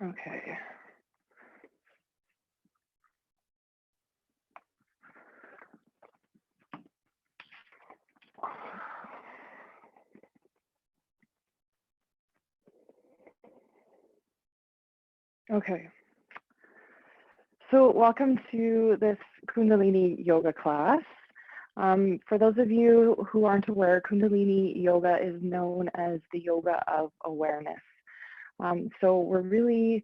Okay. Okay. So welcome to this Kundalini yoga class. For those of you who aren't aware, Kundalini yoga is known as the yoga of awareness. So we're really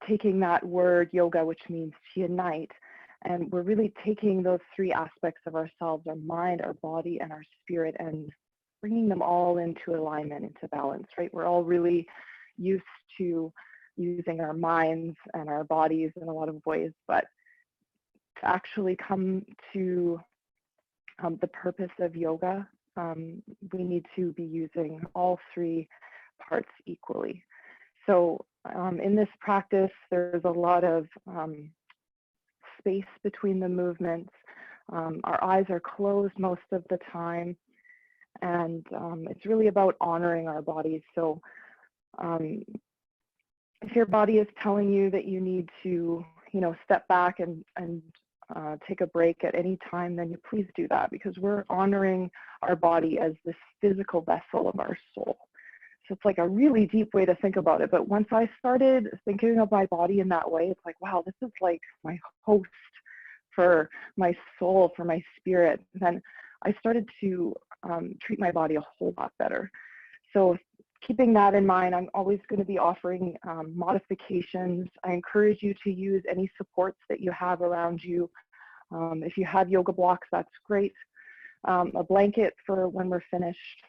taking that word yoga, which means to unite, and we're really taking those three aspects of ourselves, our mind, our body, and our spirit, and bringing them all into alignment, into balance, right? We're all really used to using our minds and our bodies in a lot of ways, but to actually come to the purpose of yoga, we need to be using all three parts equally. So in this practice, there's a lot of space between the movements. Our eyes are closed most of the time, and it's really about honoring our bodies. So if your body is telling you that you need to, step back and take a break at any time, then you please do that, because we're honoring our body as this physical vessel of our soul. So it's like a really deep way to think about it. But once I started thinking of my body in that way, it's like, wow, this is like my host for my soul, for my spirit. And then I started to treat my body a whole lot better. So keeping that in mind, I'm always going to be offering modifications. I encourage you to use any supports that you have around you. If you have yoga blocks, that's great. A blanket for when we're finished,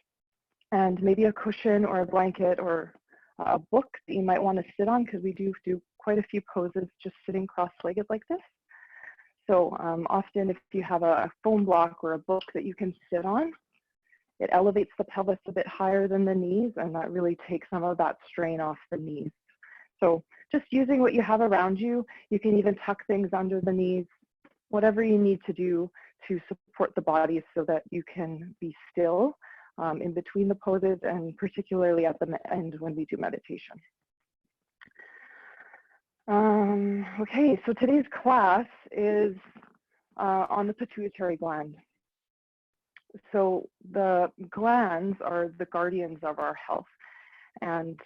and maybe a cushion or a blanket or a book that you might want to sit on, because we do quite a few poses just sitting cross-legged like this. So often if you have a foam block or a book that you can sit on, it elevates the pelvis a bit higher than the knees, and that really takes some of that strain off the knees. So just using what you have around you, you can even tuck things under the knees, whatever you need to do to support the body so that you can be still in between the poses, and particularly at the end when we do meditation. Okay, so today's class is on the pituitary gland. So the glands are the guardians of our health, and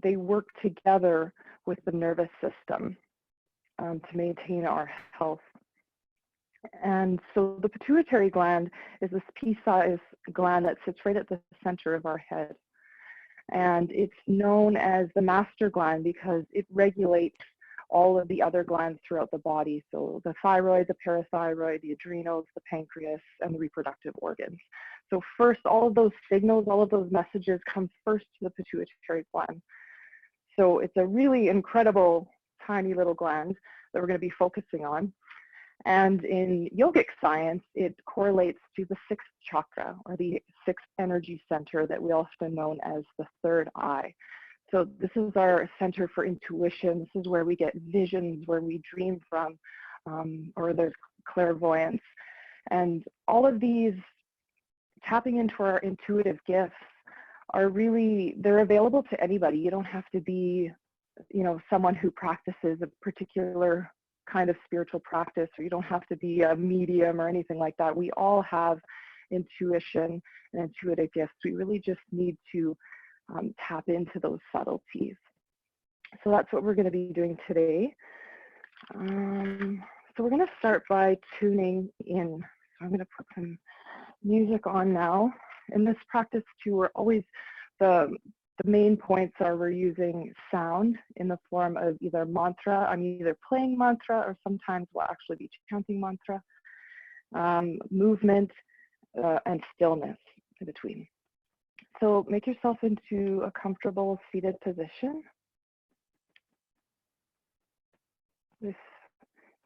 they work together with the nervous system to maintain our health. And so the pituitary gland is this pea-sized gland that sits right at the center of our head. And it's known as the master gland because it regulates all of the other glands throughout the body. So the thyroid, the parathyroid, the adrenals, the pancreas, and the reproductive organs. So first, all of those signals, all of those messages come first to the pituitary gland. So it's a really incredible, tiny little gland that we're going to be focusing on. And in yogic science, it correlates to the sixth chakra, or the sixth energy center that we often know as the third eye. So this is our center for intuition. This is where we get visions, where we dream from, or there's clairvoyance. And all of these tapping into our intuitive gifts are really, they're available to anybody. You don't have to be, someone who practices a particular kind of spiritual practice, or you don't have to be a medium or anything like that. We all have intuition and intuitive gifts. We really just need to tap into those subtleties. So that's what we're going to be doing today. So we're going to start by tuning in. So I'm going to put some music on now. In this practice too, we're always, the main points are we're using sound in the form of either mantra. I'm either playing mantra, or sometimes we'll actually be chanting mantra, movement, and stillness in between. So make yourself into a comfortable seated position. You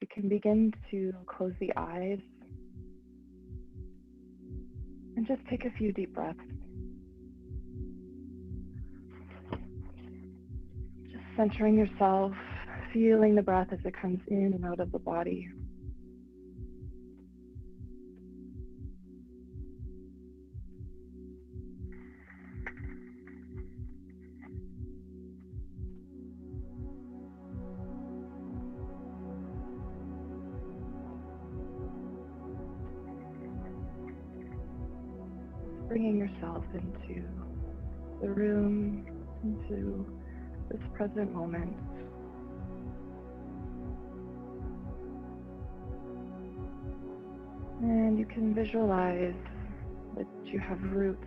can begin to close the eyes and just take a few deep breaths. Just centering yourself, feeling the breath as it comes in and out of the body. bringing yourself into the room, into this present moment. And you can visualize that you have roots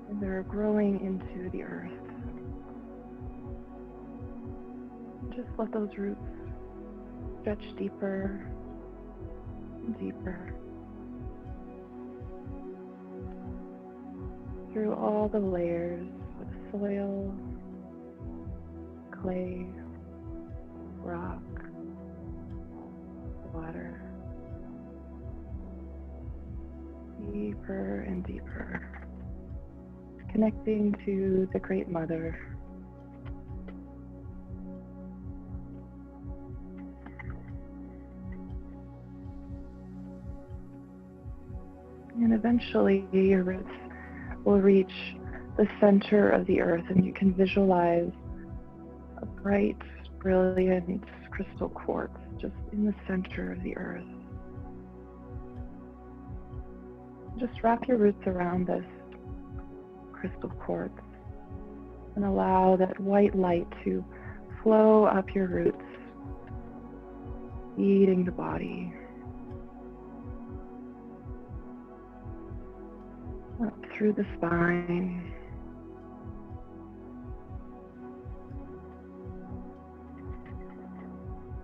and they're growing into the earth. Just let those roots stretch deeper and deeper through all the layers of soil, clay, rock, water. Deeper and deeper, connecting to the Great Mother. And eventually your roots will reach the center of the earth, and you can visualize a bright, brilliant crystal quartz just in the center of the earth. Just wrap your roots around this crystal quartz and allow that white light to flow up your roots, feeding the body, up through the spine,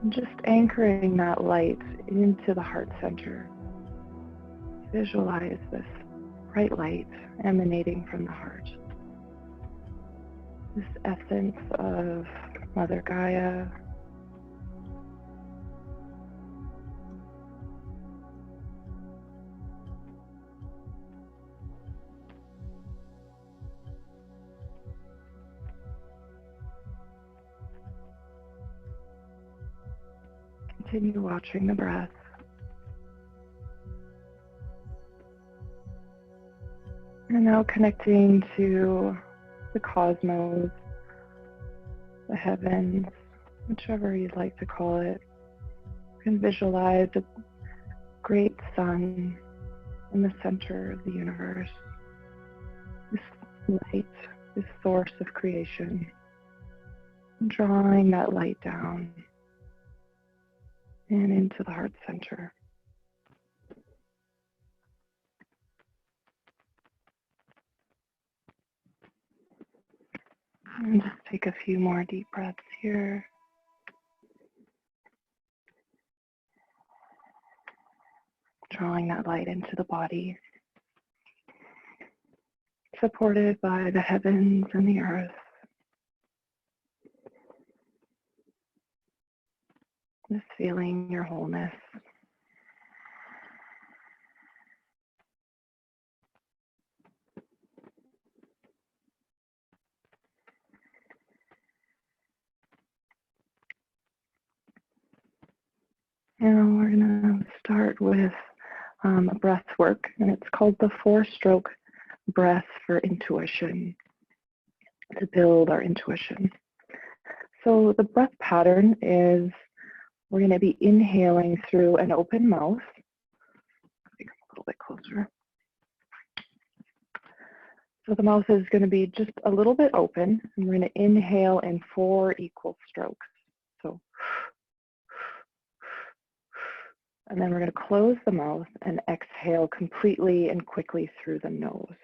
and just anchoring that light into the heart center. Visualize this bright light emanating from the heart. This essence of Mother Gaia. Continue watching the breath. And now connecting to the cosmos, the heavens, whichever you'd like to call it. You can visualize a great sun in the center of the universe. This light, this source of creation. Drawing that light down and into the heart center. And just take a few more deep breaths here. Drawing that light into the body. Supported by the heavens and the earth. Just feeling your wholeness. And we're going to start with a breath work, and it's called the 4-stroke breath for intuition, to build our intuition. So the breath pattern is we're going to be inhaling through an open mouth. Let me come a little bit closer. So the mouth is going to be just a little bit open, and we're going to inhale in 4 equal strokes. So, and then we're going to close the mouth and exhale completely and quickly through the nose.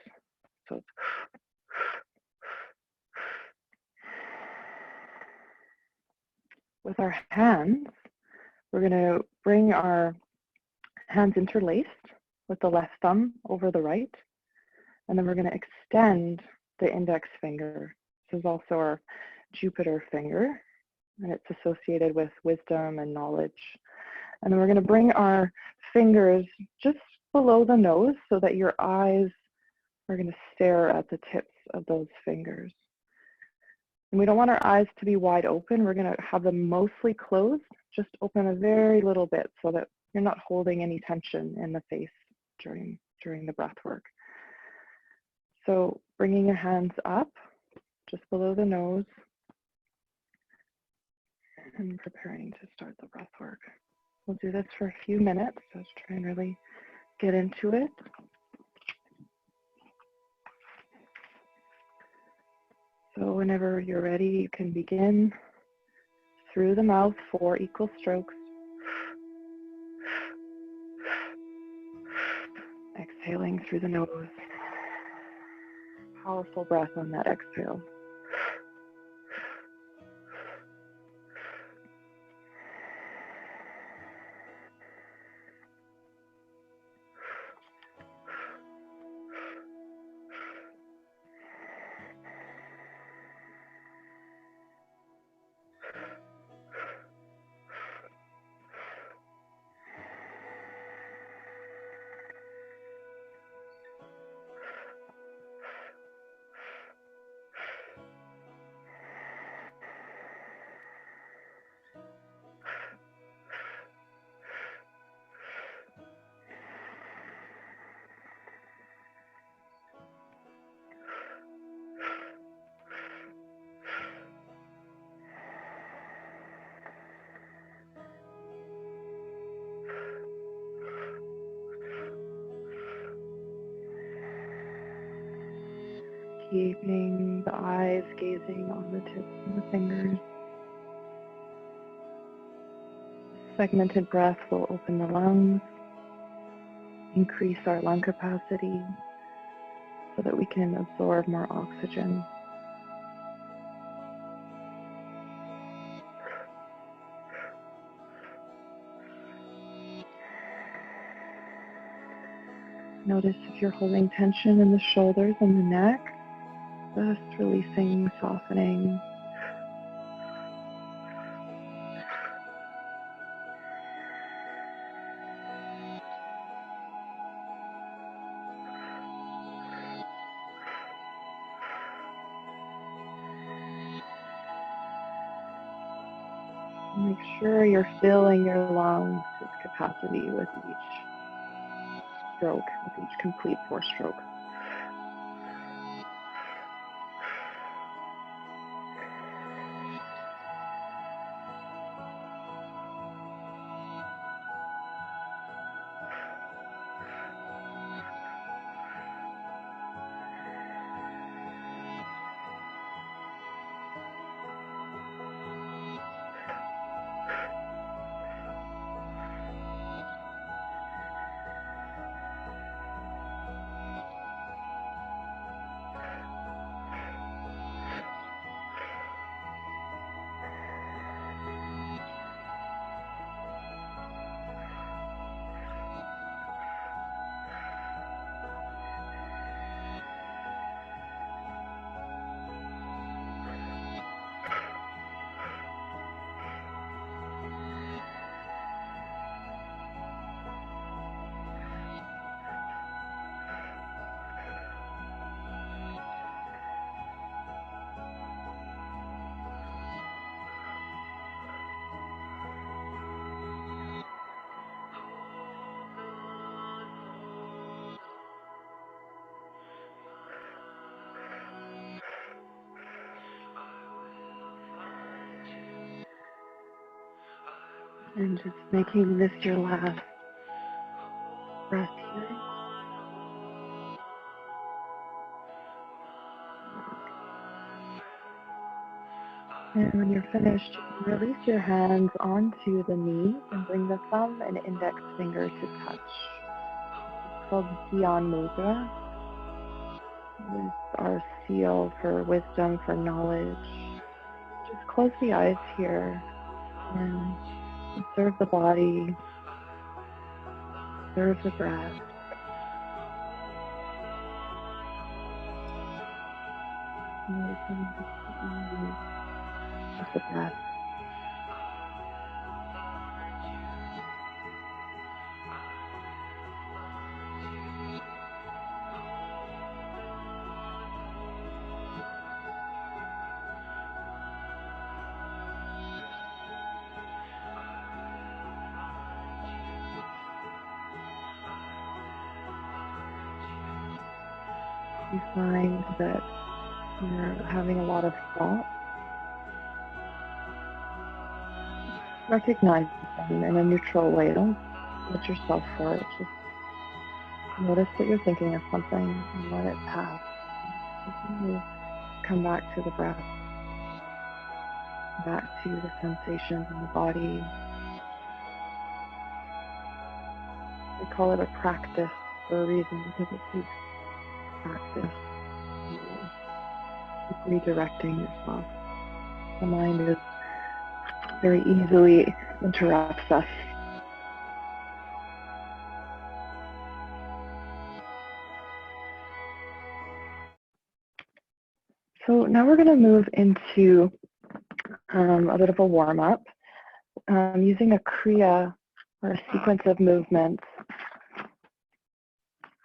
So it's with our hands, we're going to bring our hands interlaced with the left thumb over the right. And then we're going to extend the index finger. This is also our Jupiter finger, and it's associated with wisdom and knowledge. And then we're going to bring our fingers just below the nose so that your eyes are going to stare at the tips of those fingers. And we don't want our eyes to be wide open. We're going to have them mostly closed, just open a very little bit so that you're not holding any tension in the face during the breath work. So bringing your hands up, just below the nose, and preparing to start the breath work. We'll do this for a few minutes, so let's try and really get into it. So whenever you're ready, you can begin through the mouth, 4 equal strokes. Exhaling through the nose. Powerful breath on that exhale. Keeping the eyes gazing on the tips of the fingers. Segmented breath will open the lungs, increase our lung capacity so that we can absorb more oxygen. Notice if you're holding tension in the shoulders and the neck, just releasing, softening. Make sure you're filling your lungs to its capacity with each stroke, with each complete 4 strokes. And just making this your last breath here. And when you're finished, you can release your hands onto the knees and bring the thumb and index finger to touch. It's called Dhyan Mudra. It's our seal for wisdom, for knowledge. Just close the eyes here and observe the body, observe the breath. Noticing the ease of the breath. You find that you're having a lot of thought, recognize them in a neutral way. Don't judge yourself for it. Just notice that you're thinking of something and let it pass. Just come back to the breath, back to the sensations in the body. We call it a practice for a reason, because it's a practice. Keep redirecting yourself. The mind is very easily interrupts us. So now we're going to move into a bit of a warm-up using a kriya, or a sequence of movements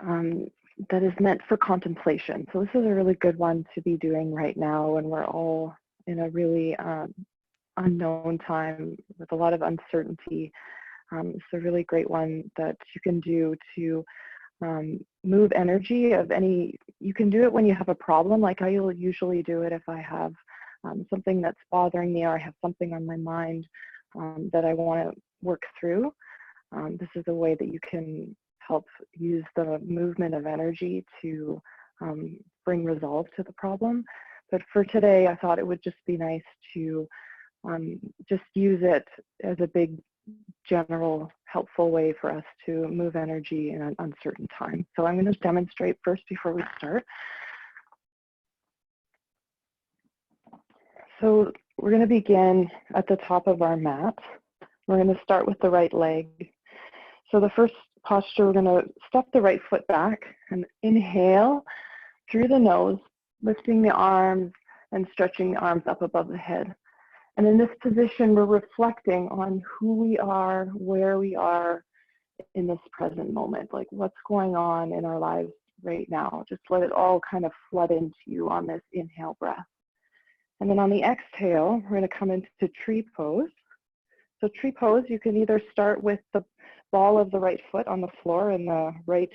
that is meant for contemplation. So this is a really good one to be doing right now when we're all in a really unknown time with a lot of uncertainty. It's a really great one that you can do to move energy of any. You can do it when you have a problem, like I will usually do it if I have something that's bothering me, or I have something on my mind that I want to work through. This is a way that you can help use the movement of energy to bring resolve to the problem. But for today, I thought it would just be nice to just use it as a big, general, helpful way for us to move energy in an uncertain time. So I'm going to demonstrate first before we start. So we're going to begin at the top of our mat. We're going to start with the right leg. So the first posture, we're going to step the right foot back and inhale through the nose, lifting the arms and stretching the arms up above the head. And in this position, we're reflecting on who we are, where we are in this present moment, like what's going on in our lives right now. Just let it all kind of flood into you on this inhale breath. And then on the exhale, we're going to come into tree pose. So tree pose, you can either start with the ball of the right foot on the floor and the right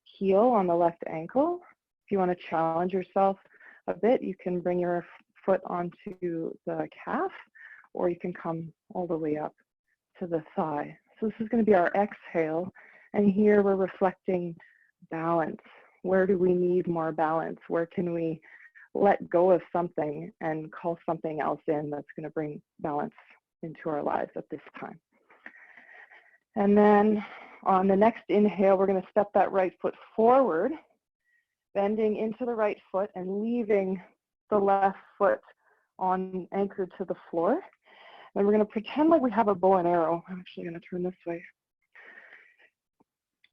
heel on the left ankle. If you want to challenge yourself a bit, you can bring your foot onto the calf, or you can come all the way up to the thigh. So this is going to be our exhale, and here we're reflecting balance. Where do we need more balance? Where can we let go of something and call something else in that's going to bring balance into our lives at this time? And then on the next inhale, we're going to step that right foot forward, bending into the right foot and leaving the left foot anchored to the floor. And we're going to pretend like we have a bow and arrow. I'm actually going to turn this way.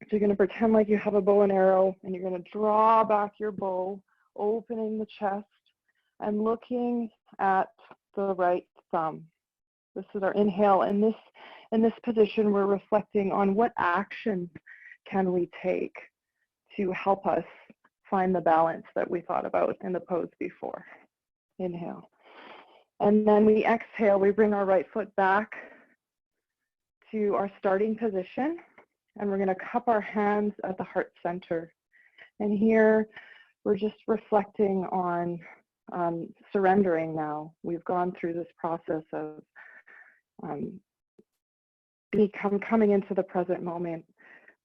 So you're going to pretend like you have a bow and arrow, and you're going to draw back your bow, opening the chest and looking at the right thumb. This is our inhale. In this position, we're reflecting on what action can we take to help us find the balance that we thought about in the pose before. Inhale. And then we exhale, we bring our right foot back to our starting position, and we're going to cup our hands at the heart center. And here we're just reflecting on surrendering now. We've gone through this process of coming into the present moment,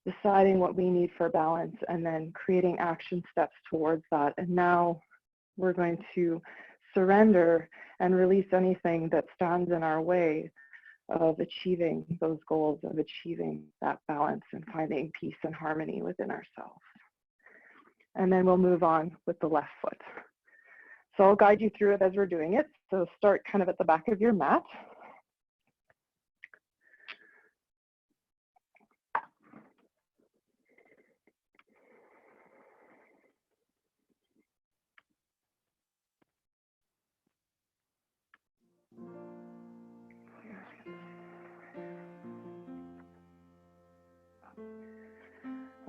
deciding what we need for balance, and then creating action steps towards that. And now we're going to surrender and release anything that stands in our way of achieving those goals, of achieving that balance and finding peace and harmony within ourselves. And then we'll move on with the left foot. So I'll guide you through it as we're doing it. So start kind of at the back of your mat.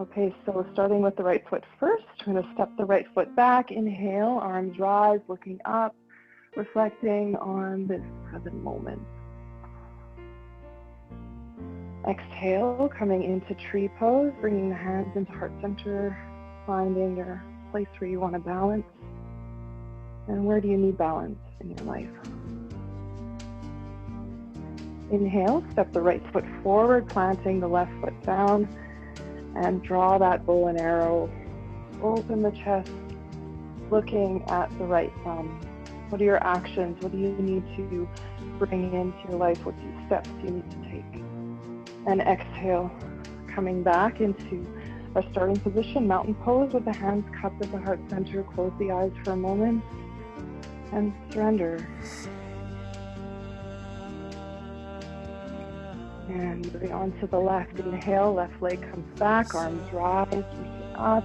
Okay, so starting with the right foot first, we're going to step the right foot back, inhale, arms rise, looking up, reflecting on this present moment. Exhale, coming into tree pose, bringing the hands into heart center, finding your place where you want to balance. And where do you need balance in your life? Inhale, step the right foot forward, planting the left foot down, and draw that bow and arrow, open the chest, looking at the right thumb. What are your actions? What do you need to bring into your life? What steps do you need to take? And exhale, coming back into our starting position, mountain pose with the hands cupped at the heart center. Close the eyes for a moment and surrender. And moving on to the left, inhale, left leg comes back, arms rise, reaching up.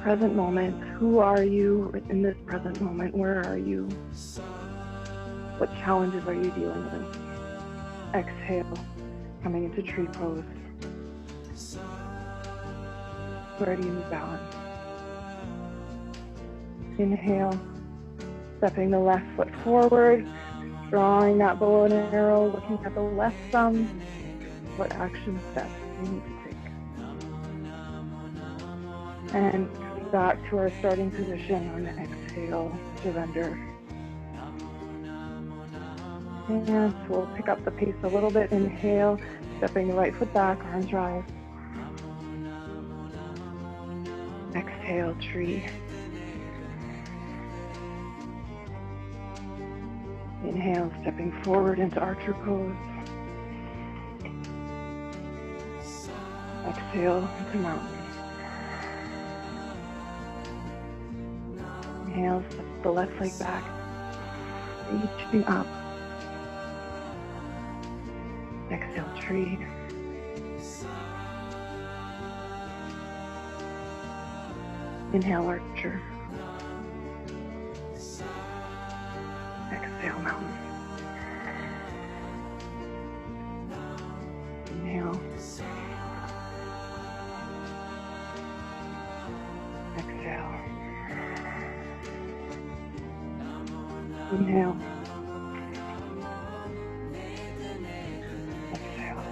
Present moment, who are you in this present moment? Where are you? What challenges are you dealing with? Exhale, coming into tree pose. Where do you need balance? Inhale, stepping the left foot forward, drawing that bow and arrow, looking at the left thumb. What action steps do you need to take? And coming back to our starting position on the exhale, surrender. And so we'll pick up the pace a little bit. Inhale, stepping the right foot back, arms rise. Exhale, tree. Inhale, stepping forward into archer pose. Exhale into mountain. Inhale, step the left leg back, reaching up. Exhale, tree. Inhale, archer. Exhale, mountain. Inhale. Exhale. Inhale. Exhale.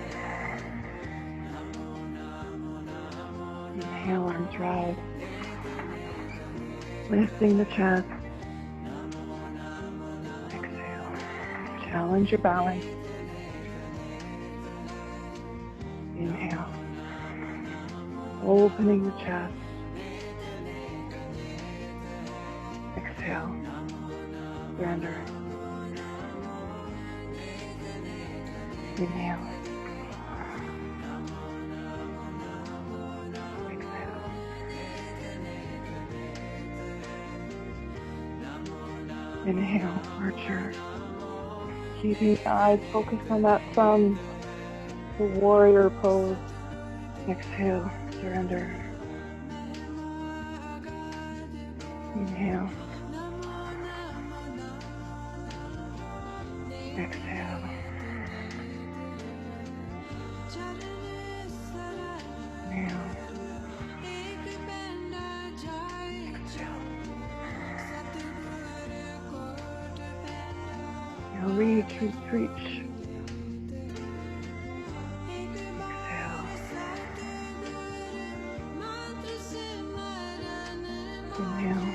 Inhale, arms rise. Lifting the chest. Exhale. Challenge your balance. Inhale. Opening the chest. Exhale. Surrender. Inhale. Exhale. Inhale, archer. Keeping the eyes focused on that thumb. The warrior pose. Exhale, surrender. Inhale. Exhale. Inhale. Exhale. Now reach, reach. Exhale. Inhale.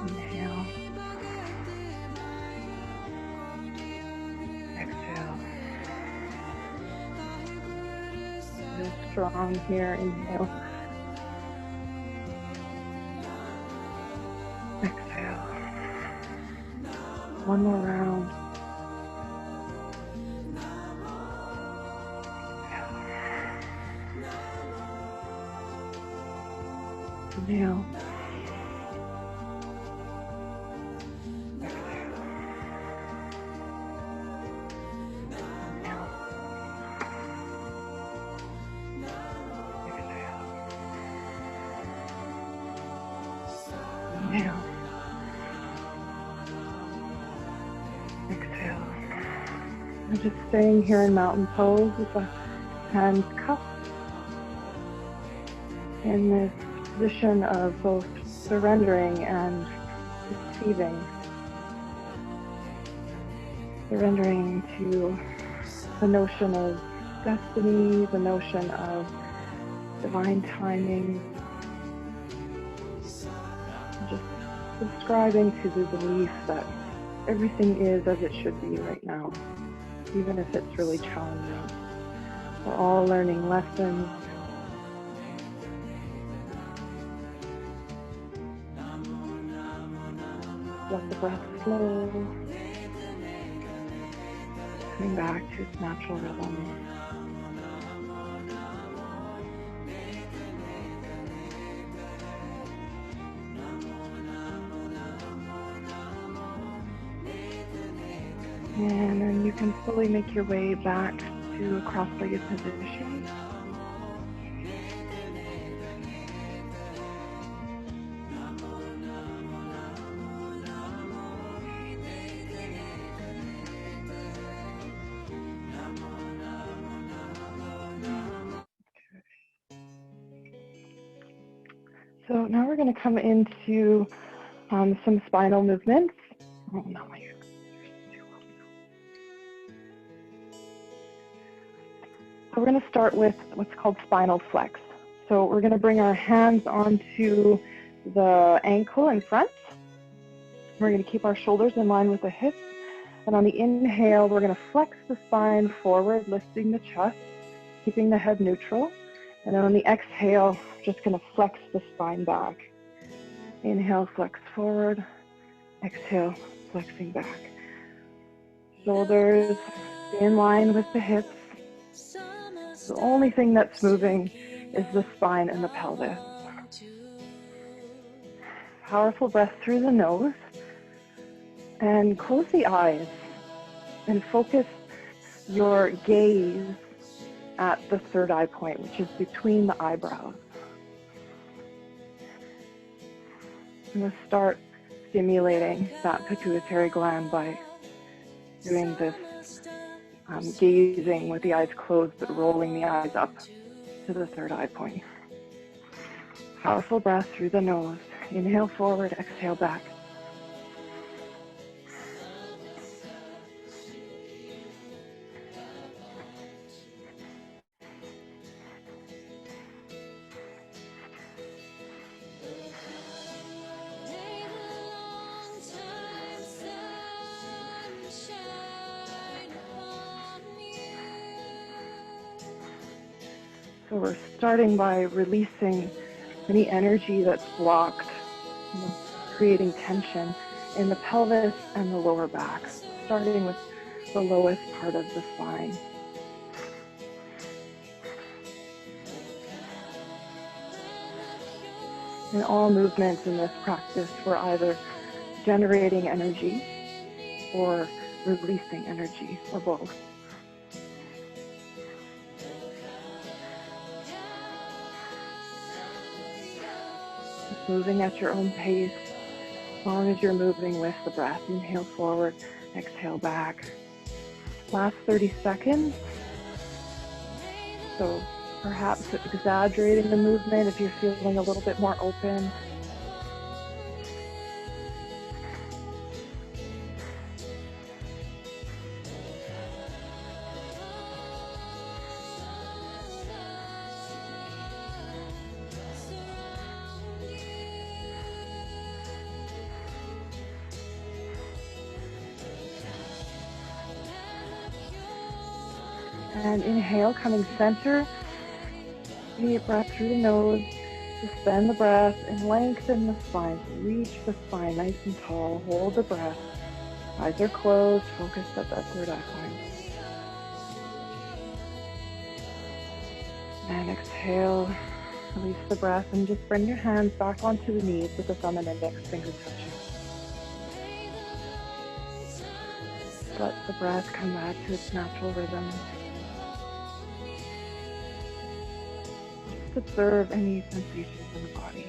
Inhale. Exhale. Feel strong here. Inhale. Exhale. One more round. Inhale. Inhale. Exhale. I'm just staying here in mountain pose with the hands cupped in this position of both surrendering and receiving. Surrendering to the notion of destiny, the notion of divine timing. Just subscribing to the belief that everything is as it should be right now. even if it's really challenging. We're all learning lessons. Let the breath flow, coming back to its natural rhythm. And then you can slowly make your way back to a cross-legged position. So now we're going to come into some spinal movements. Oh, no, So we're going to start with what's called spinal flex. So we're going to bring our hands onto the ankle in front. We're going to keep our shoulders in line with the hips. And on the inhale, we're going to flex the spine forward, lifting the chest, keeping the head neutral. And then on the exhale, just going to flex the spine back. Inhale, flex forward. Exhale, flexing back. Shoulders in line with the hips. The only thing that's moving is the spine and the pelvis. Powerful breath through the nose. And close the eyes and focus your gaze at the third eye point, which is between the eyebrows. I'm going to start stimulating that pituitary gland by doing this gazing with the eyes closed, but rolling the eyes up to the third eye point. Powerful breath through the nose. Inhale forward, exhale back. So we're starting by releasing any energy that's blocked, creating tension in the pelvis and the lower back, starting with the lowest part of the spine. In all movements in this practice, we're either generating energy or releasing energy, or both. Moving at your own pace, as long as you're moving with the breath. Inhale forward, exhale back. Last 30 seconds. So perhaps exaggerating the movement if you're feeling a little bit more open. And inhale, coming center. Deep breath through the nose. Suspend the breath and lengthen the spine. Reach the spine nice and tall. Hold the breath. Eyes are closed. Focus at that third eye point. And exhale. Release the breath and just bring your hands back onto the knees with the thumb and index finger touching. Let the breath come back to its natural rhythm. Just observe any sensations in the body.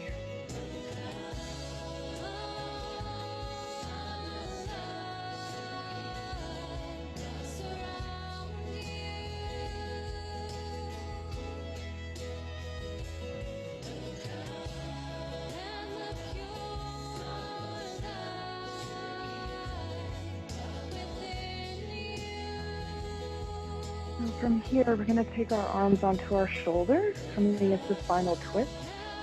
From here, we're going to take our arms onto our shoulders, coming into spinal twist.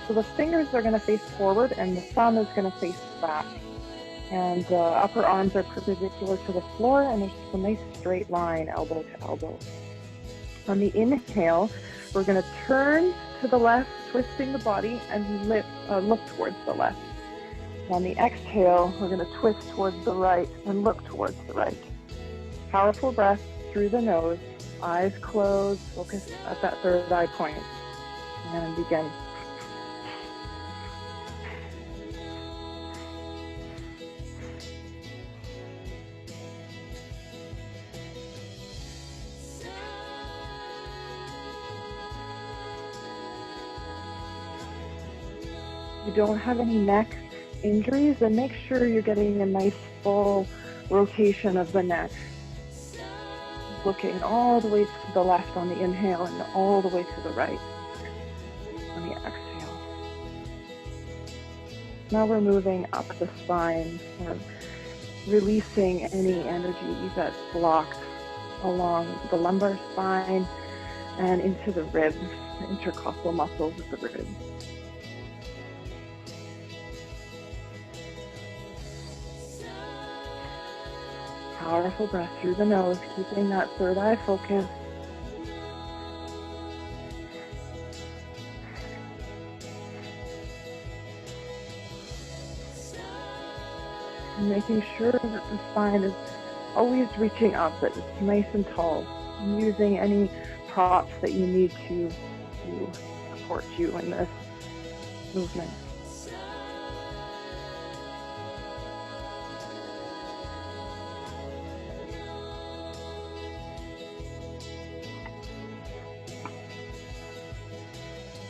So the fingers are going to face forward and the thumb is going to face back. And upper arms are perpendicular to the floor, and there's just a nice straight line, elbow to elbow. On the inhale, we're going to turn to the left, twisting the body, and look towards the left. On the exhale, we're going to twist towards the right and look towards the right. Powerful breath through the nose, eyes closed, focus at that third eye point, and begin. If you don't have any neck injuries, then make sure you're getting a nice full rotation of the neck. Looking all the way to the left on the inhale and all the way to the right on the exhale. Now we're moving up the spine, releasing any energy that's blocked along the lumbar spine and into the ribs, the intercostal muscles of the ribs. Powerful breath through the nose, keeping that third eye focused. And making sure that the spine is always reaching up, that it's nice and tall. And using any props that you need to support you in this movement.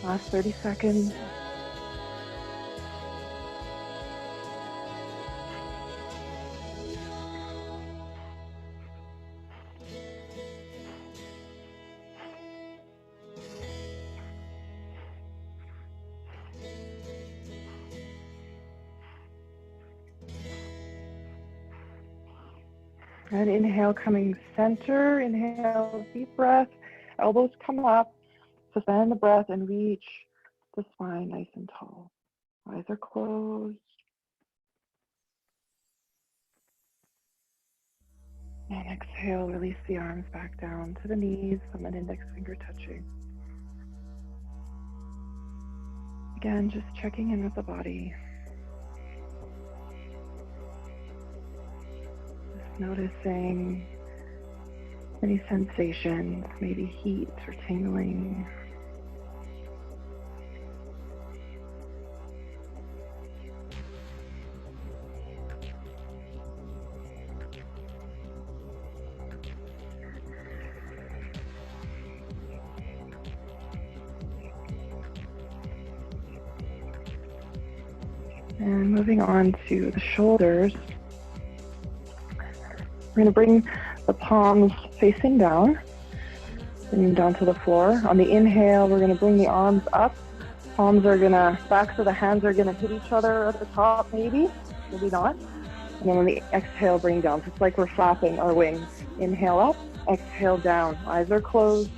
Last 30 seconds. And inhale, coming center. Inhale, deep breath. Elbows come up. Suspend the breath and reach the spine nice and tall. Eyes are closed. And exhale, release the arms back down to the knees, thumb and index finger touching. Again, just checking in with the body. Just noticing any sensations, maybe heat or tingling. And moving on to the shoulders, we're going to bring the palms facing down, bring them down to the floor. On the inhale, we're going to bring the arms up. Palms are going to, backs of the hands are going to hit each other at the top, maybe not. And then on the exhale, bring down. So it's like we're flapping our wings. Inhale up, exhale down. Eyes are closed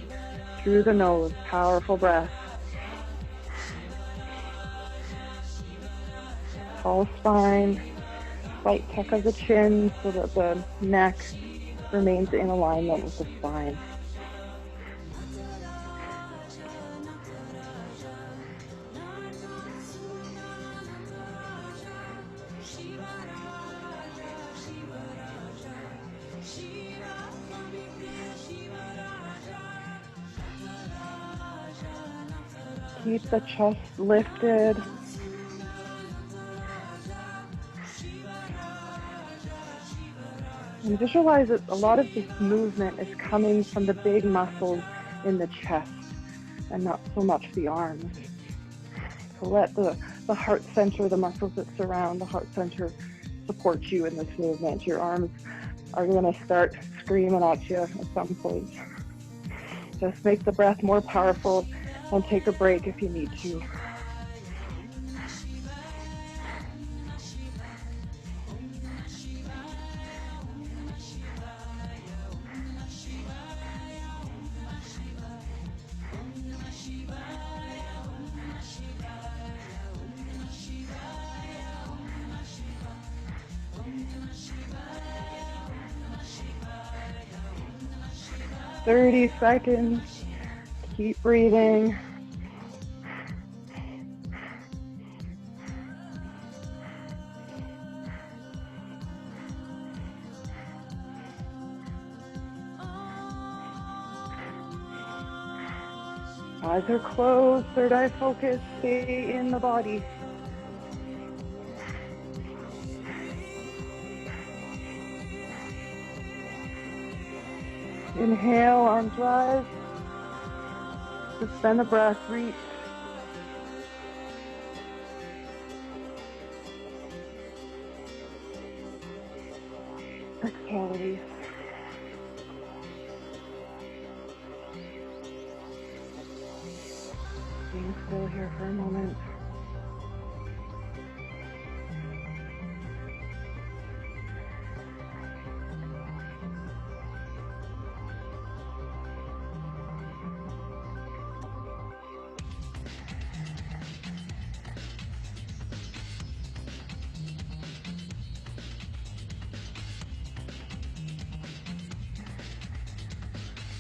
through the nose. Powerful breath. Tall spine, slight tuck of the chin so that the neck remains in alignment with the spine. Keep the chest lifted. And visualize that a lot of this movement is coming from the big muscles in the chest and not so much the arms. So let the heart center, the muscles that surround the heart center, support you in this movement. Your arms are going to start screaming at you at some point. Just make the breath more powerful and take a break if you need to. 30 seconds. Keep breathing. Eyes are closed, third eye focus, stay in the body. Inhale, arms rise. Suspend the breath, reach. Exhale, release. Being still here for a moment.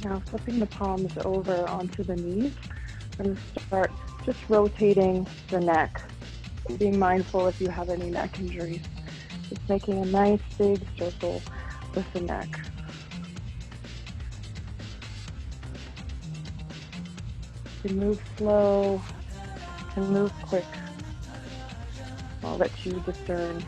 Now flipping the palms over onto the knees. I'm going to start just rotating the neck, being mindful if you have any neck injuries. Just making a nice big circle with the neck. You can move slow, you can move quick. I'll let you discern.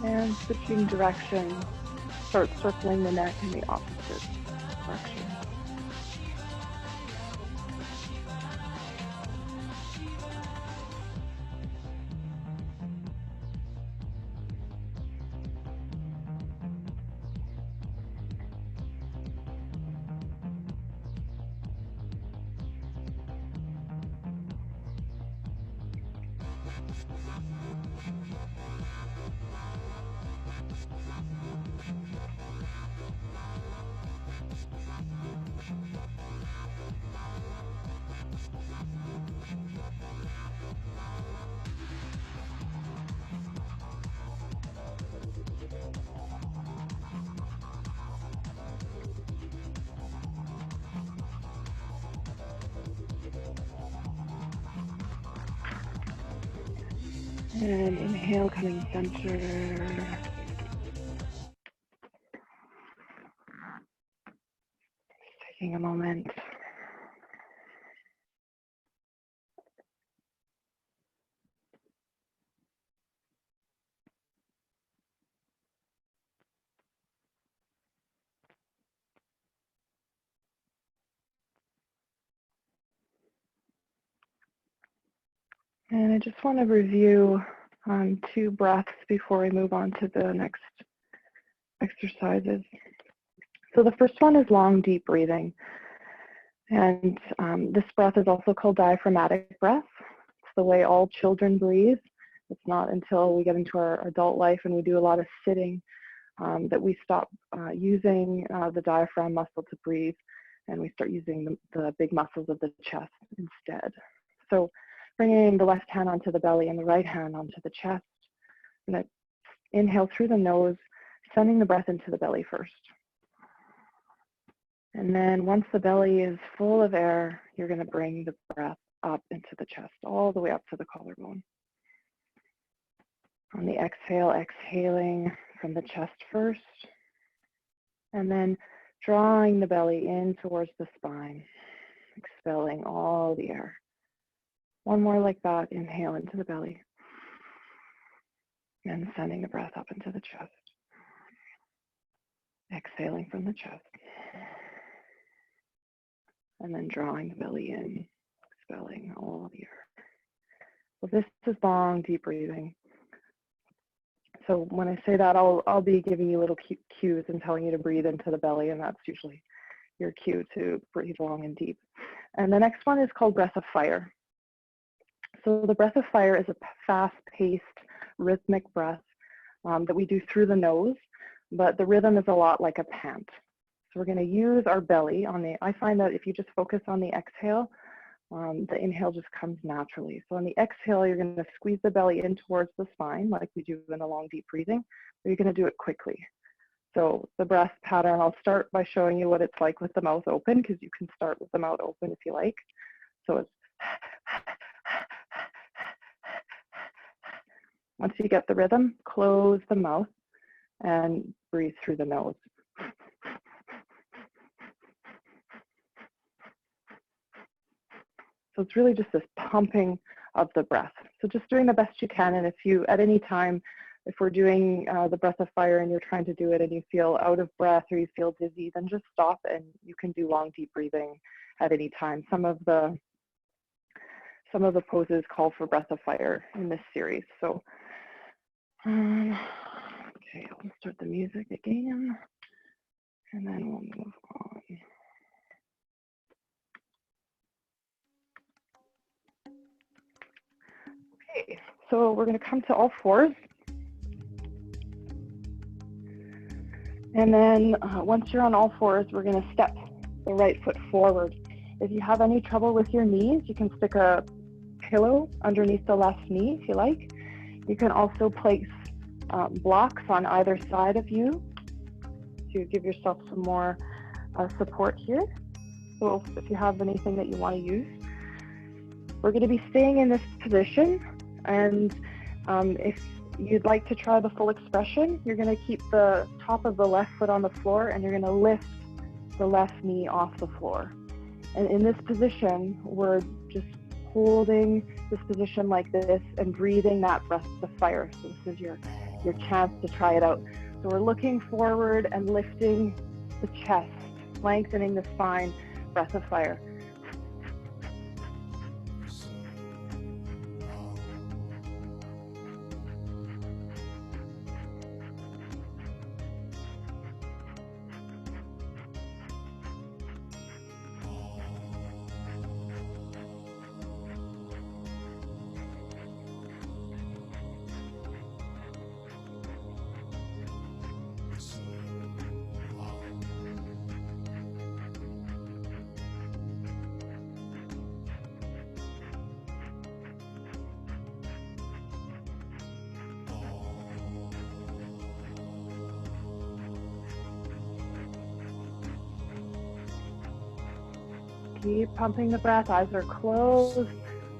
And switching direction, start circling the neck in the opposite direction. And inhale, coming center. Taking a moment. And I just want to review 2 breaths before we move on to the next exercises. So the first one is long, deep breathing. And this breath is also called diaphragmatic breath. It's the way all children breathe. It's not until we get into our adult life and we do a lot of sitting that we stop using the diaphragm muscle to breathe, and we start using the big muscles of the chest instead. So bringing the left hand onto the belly and the right hand onto the chest. I'm going to inhale through the nose, sending the breath into the belly first. And then once the belly is full of air, you're going to bring the breath up into the chest, all the way up to the collarbone. On the exhale, exhaling from the chest first, and then drawing the belly in towards the spine, expelling all the air. One more like that, inhale into the belly, and sending the breath up into the chest. Exhaling from the chest. and then drawing the belly in, expelling all the air. So this is long, deep breathing. So when I say that, I'll be giving you little cues and telling you to breathe into the belly, and that's usually your cue to breathe long and deep. And the next one is called breath of fire. So the breath of fire is a fast-paced, rhythmic breath that we do through the nose, but the rhythm is a lot like a pant. So we're going to use our belly on the, I find that if you just focus on the exhale, the inhale just comes naturally. So on the exhale, you're going to squeeze the belly in towards the spine like we do in the long, deep breathing, but you're going to do it quickly. So the breath pattern, I'll start by showing you what it's like with the mouth open, because you can start with the mouth open if you like. So it's once you get the rhythm, close the mouth and breathe through the nose. So it's really just this pumping of the breath. So just doing the best you can, and if you, at any time, if we're doing the breath of fire and you're trying to do it and you feel out of breath or you feel dizzy, then just stop and you can do long, deep breathing at any time. Some of the poses call for breath of fire in this series. So, okay, I'll start the music again, and then we'll move on. Okay, so we're going to come to all fours. And then once you're on all fours, we're going to step the right foot forward. If you have any trouble with your knees, you can stick a pillow underneath the left knee if you like. You can also place blocks on either side of you to give yourself some more support here. So if you have anything that you want to use. We're going to be staying in this position, and if you'd like to try the full expression, you're going to keep the top of the left foot on the floor and you're going to lift the left knee off the floor. And in this position, we're just holding this position like this and breathing that breath of fire. So this is your chance to try it out. So we're looking forward and lifting the chest, lengthening the spine, breath of fire. Keep pumping the breath, eyes are closed.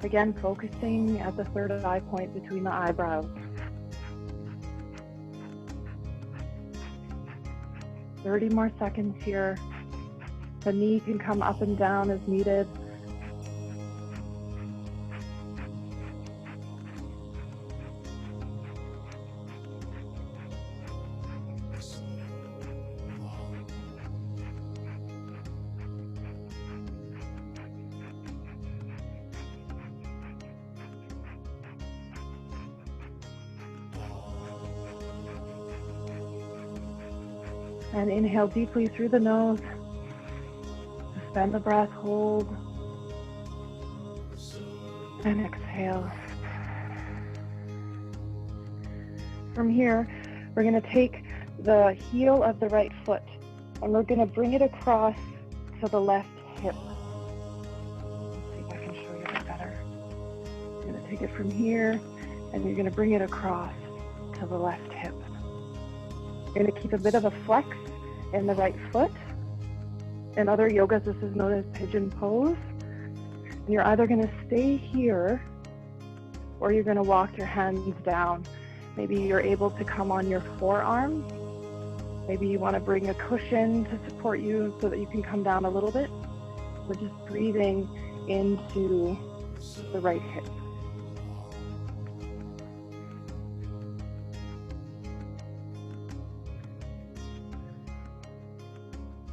Again, focusing at the third eye point between the eyebrows. 30 more seconds here. The knee can come up and down as needed. And inhale deeply through the nose. Suspend the breath, hold. And exhale. From here, we're going to take the heel of the right foot and we're going to bring it across to the left hip. Let's see if I can show you that better. You're going to take it from here and you're going to bring it across to the left hip. You're going to keep a bit of a flex in the right foot. In other yogas, this is known as pigeon pose. And you're either going to stay here or you're going to walk your hands down. Maybe you're able to come on your forearms. Maybe you want to bring a cushion to support you so that you can come down a little bit. We're just breathing into the right hip.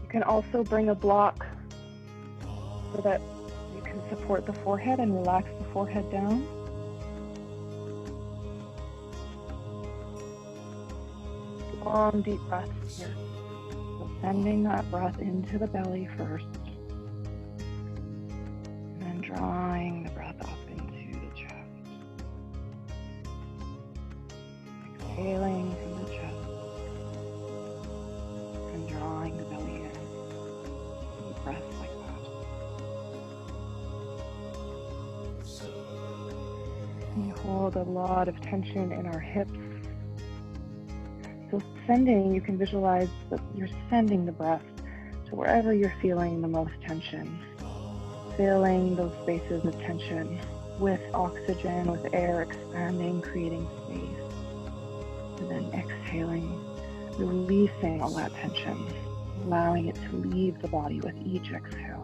You can also bring a block so that you can support the forehead and relax the forehead down. Long, deep breaths here. So sending that breath into the belly first, and then drawing the breath up into the chest. Exhaling from the chest, and drawing the belly in. Deep breaths like that. We hold a lot of tension in our hips. So you can visualize that you're sending the breath to wherever you're feeling the most tension. Filling those spaces of tension with oxygen, with air expanding, creating space. And then exhaling, releasing all that tension, allowing it to leave the body with each exhale.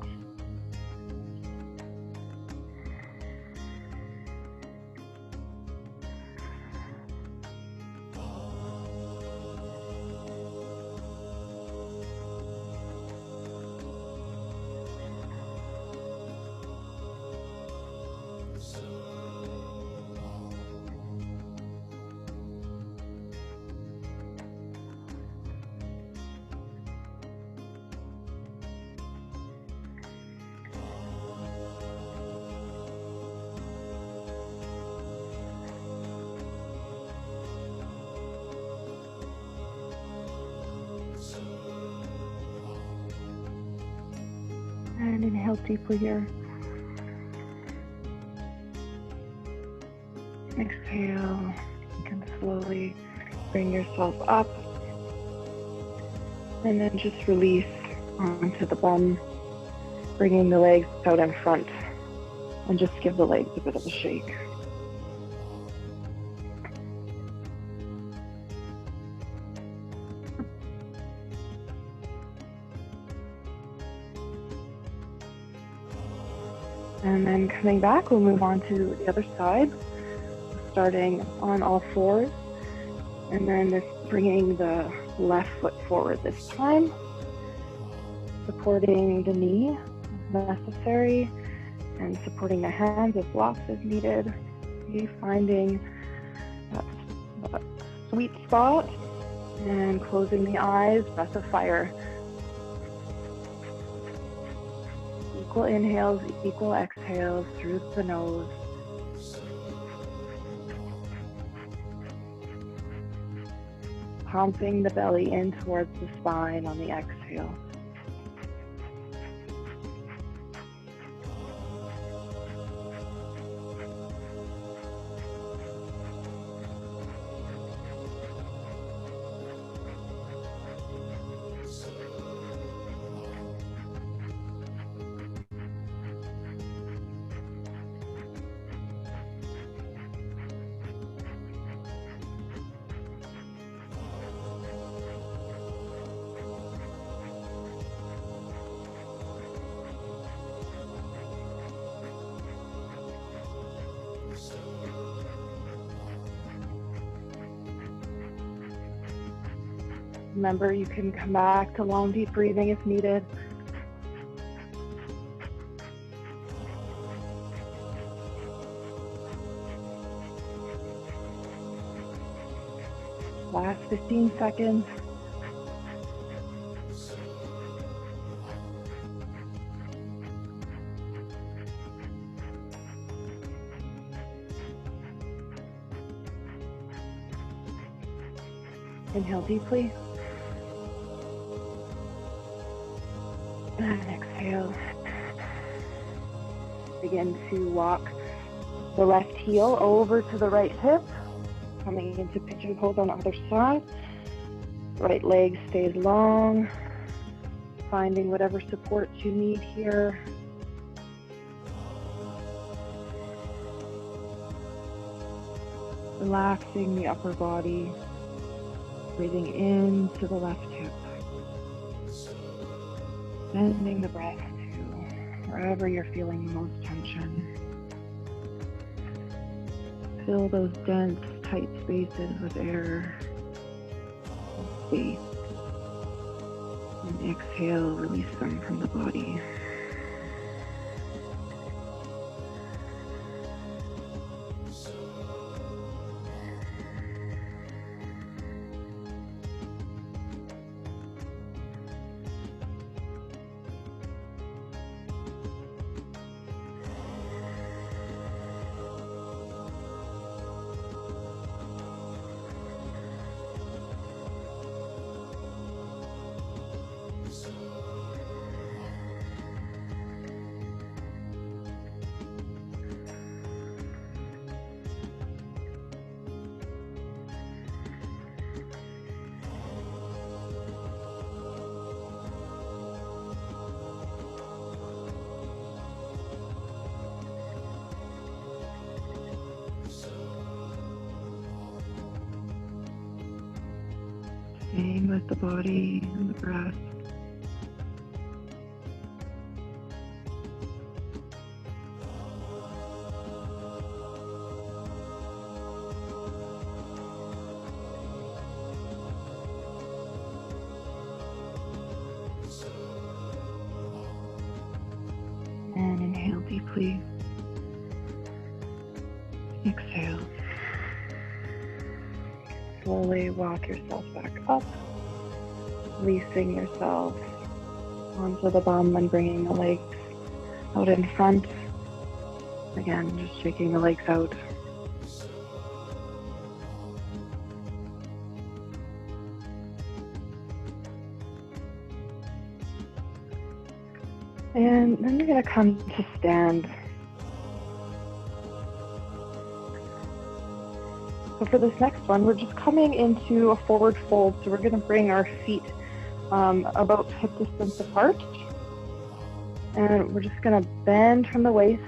And inhale deeply here. Exhale. You can slowly bring yourself up. And then just release onto the bum, bringing the legs out in front. And just give the legs a bit of a shake. And then coming back, we'll move on to the other side, starting on all fours, and then just bringing the left foot forward this time, supporting the knee if necessary, and supporting the hands if blocks as needed. Finding that sweet spot, and closing the eyes, breath of fire. Equal inhales, equal exhales through the nose. Pumping the belly in towards the spine on the exhale. Remember, you can come back to long, deep breathing if needed. Last 15 seconds. Inhale deeply. And exhale. Begin to walk the left heel over to the right hip, coming into pigeon pose on the other side. Right leg stays long, finding whatever support you need here. Relaxing the upper body, breathing into the left hip. Sending the breath to wherever you're feeling the most tension. Fill those dense, tight spaces with air, space. And exhale, release them from the body. Staying with the body and the breath. And inhale deeply. Exhale. Slowly walk yourself back up, releasing yourself onto the bum and bringing the legs out in front. Again, just shaking the legs out. And then you're going to come to stand. So for this next one, we're just coming into a forward fold. So we're going to bring our feet about hip distance apart. And we're just going to bend from the waist,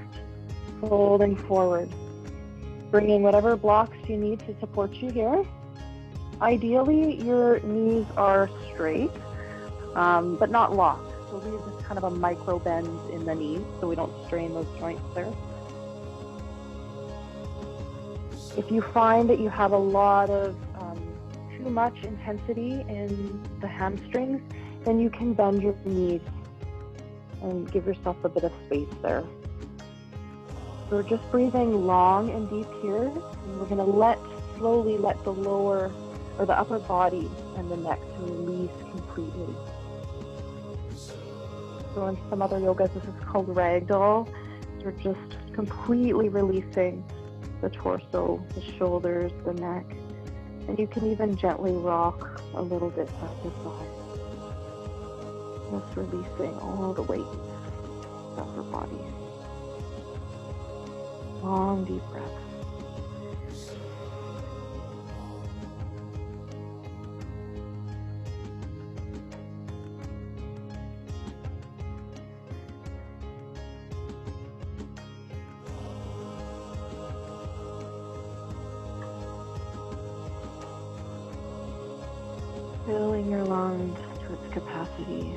folding forward. Bringing whatever blocks you need to support you here. Ideally, your knees are straight, but not locked. So we have just kind of a micro bend in the knees so we don't strain those joints there. If you find that you have a lot of too much intensity in the hamstrings, then you can bend your knees and give yourself a bit of space there. So we're just breathing long and deep here, and we're going to slowly let the lower or the upper body and the neck to release completely. So in some other yogas, this is called ragdoll. So we're just completely releasing the torso, the shoulders, the neck. And you can even gently rock a little bit side to side. Just releasing all the weight of the upper body. Long, deep breaths. Filling your lungs to its capacity.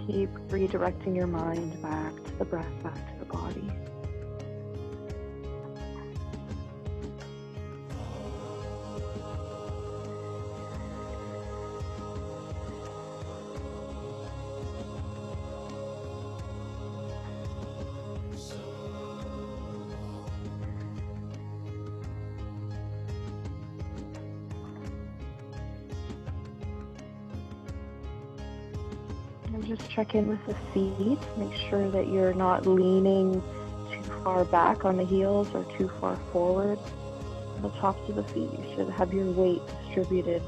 Keep redirecting your mind back to the breath, back to the body. Just check in with the feet. Make sure that you're not leaning too far back on the heels or too far forward. On the tops of the feet, you should have your weight distributed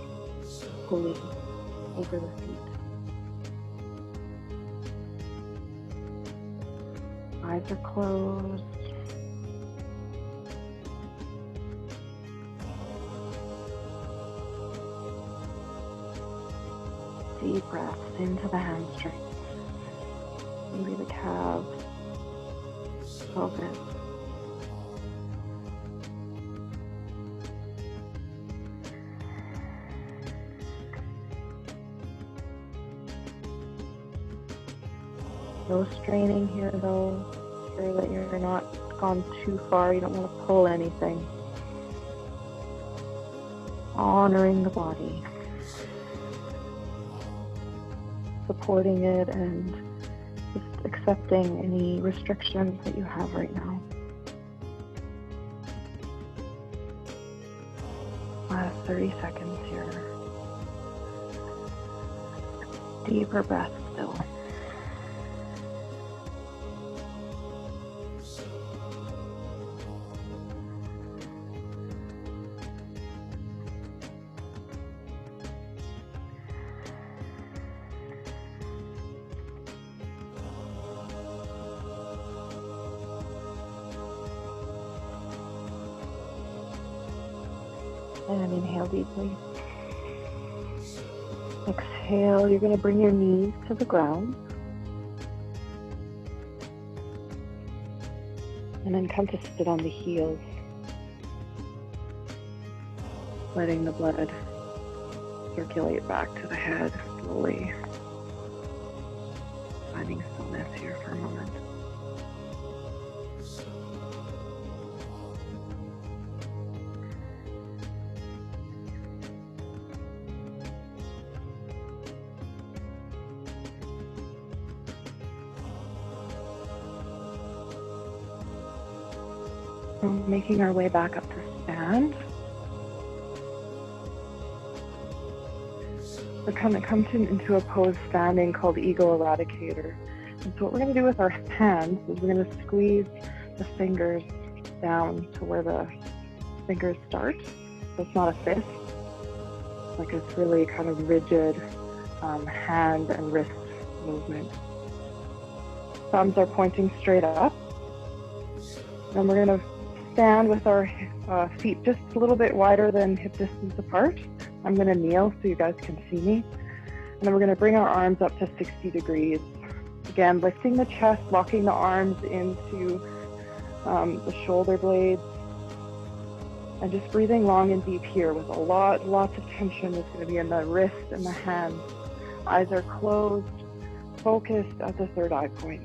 equally over the feet. Eyes are closed. Deep breaths into the hamstrings, maybe the calves, pelvis. No straining here though. Make sure that you're not gone too far. You don't want to pull anything. Honoring the body. Supporting it and just accepting any restrictions that you have right now. Last 30 seconds here. Deeper breath still. And inhale deeply. Exhale, you're going to bring your knees to the ground. And then come to sit on the heels. letting the blood circulate back to the head slowly. Finding stillness here for a moment. Making our way back up to stand. We're going to come into a pose standing called ego eradicator. And so what we're going to do with our hands is we're going to squeeze the fingers down to where the fingers start. So it's not a fist, like it's really kind of rigid hand and wrist movement. Thumbs are pointing straight up. And we're going to stand with our feet just a little bit wider than hip distance apart. I'm going to kneel so you guys can see me. And then we're going to bring our arms up to 60 degrees. Again, lifting the chest, locking the arms into the shoulder blades. And just breathing long and deep here with lots of tension is going to be in the wrist and the hands. Eyes are closed, focused at the third eye point.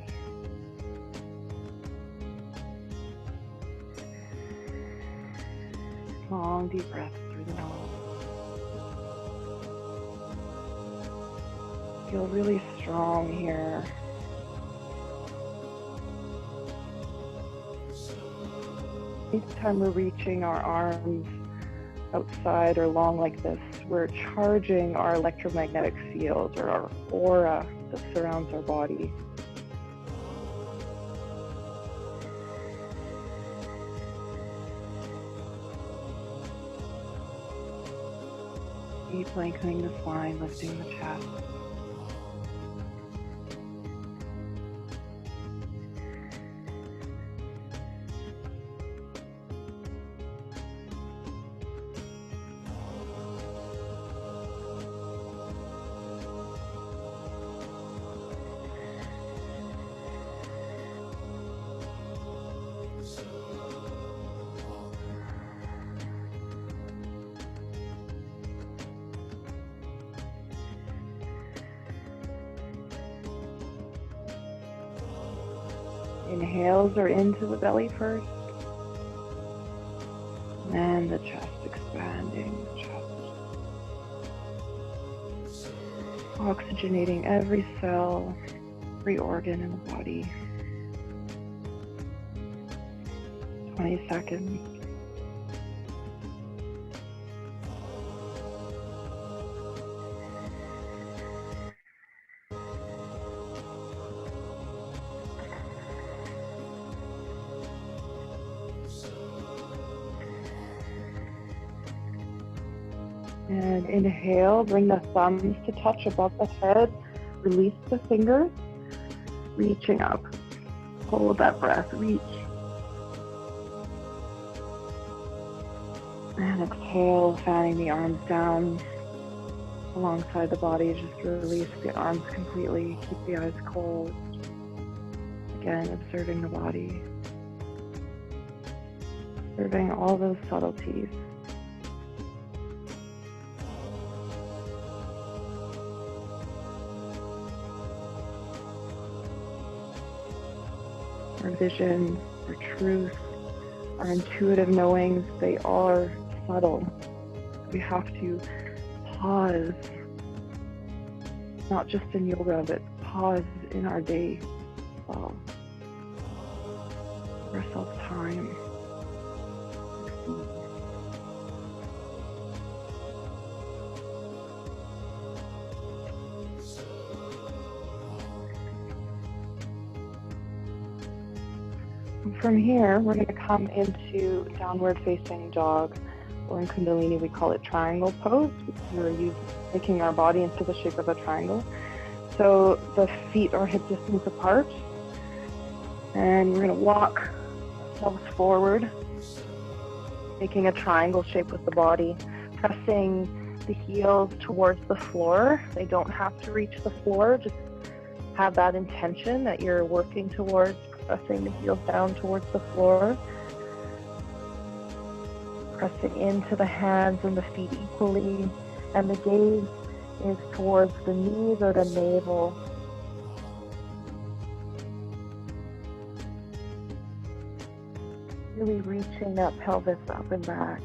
Long, deep breaths through the nose. Feel really strong here. Each time we're reaching our arms outside or long like this, we're charging our electromagnetic field or our aura that surrounds our body. Deep lengthening the spine, lifting the chest. Inhales are into the belly first, and the chest expanding, the chest. Oxygenating every cell, every organ in the body. 20 seconds. And inhale, bring the thumbs to touch above the head. Release the fingers, reaching up. Hold that breath, reach. And exhale, fanning the arms down alongside the body. Just release the arms completely. Keep the eyes closed. Again, observing the body. Observing all those subtleties. Our vision, our truth, our intuitive knowings, they are subtle. We have to pause, not just in yoga, but pause in our day as well. Give ourselves time. From here, we're going to come into downward facing dog, or in Kundalini we call it triangle pose. We're making our body into the shape of a triangle. So the feet are hip distance apart, and we're going to walk ourselves forward, making a triangle shape with the body, pressing the heels towards the floor. They don't have to reach the floor, just have that intention that you're working towards pressing the heels down towards the floor. pressing into the hands and the feet equally, and the gaze is towards the knees or the navel. Really reaching that pelvis up and back.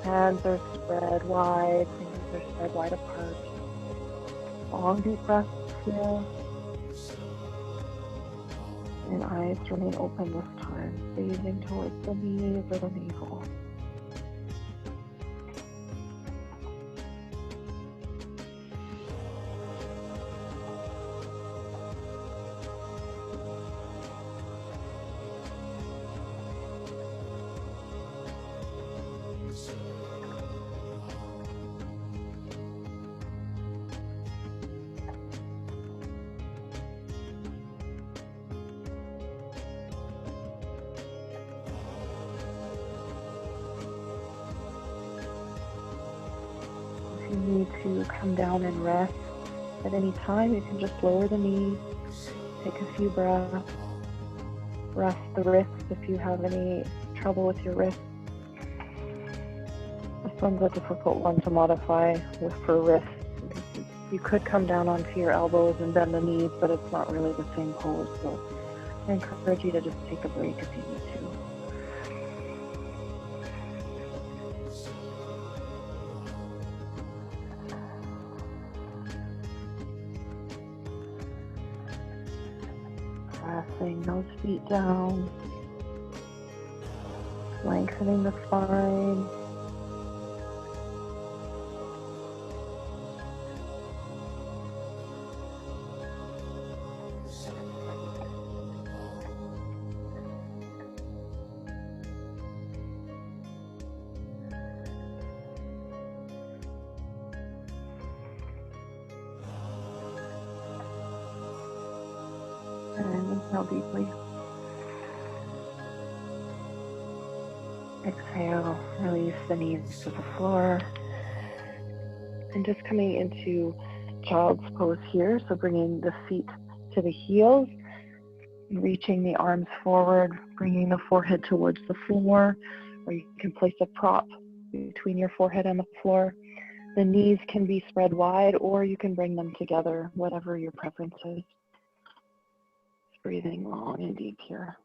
Hands are spread wide, fingers are spread wide apart. Long deep breaths here. And eyes remain open this time, gazing towards the knees or the navel. If you need to come down and rest at any time, you can just lower the knees, take a few breaths, rest the wrists if you have any trouble with your wrists. This one's a difficult one to modify for wrists. You could come down onto your elbows and bend the knees, but it's not really the same pose. So I encourage you to just take a break if you need to. Pressing those feet down, lengthening the spine. And inhale deeply. Exhale, release the knees to the floor. And just coming into child's pose here. So bringing the feet to the heels, reaching the arms forward, bringing the forehead towards the floor, or you can place a prop between your forehead and the floor. The knees can be spread wide, or you can bring them together, whatever your preference is. Breathing long and deep here.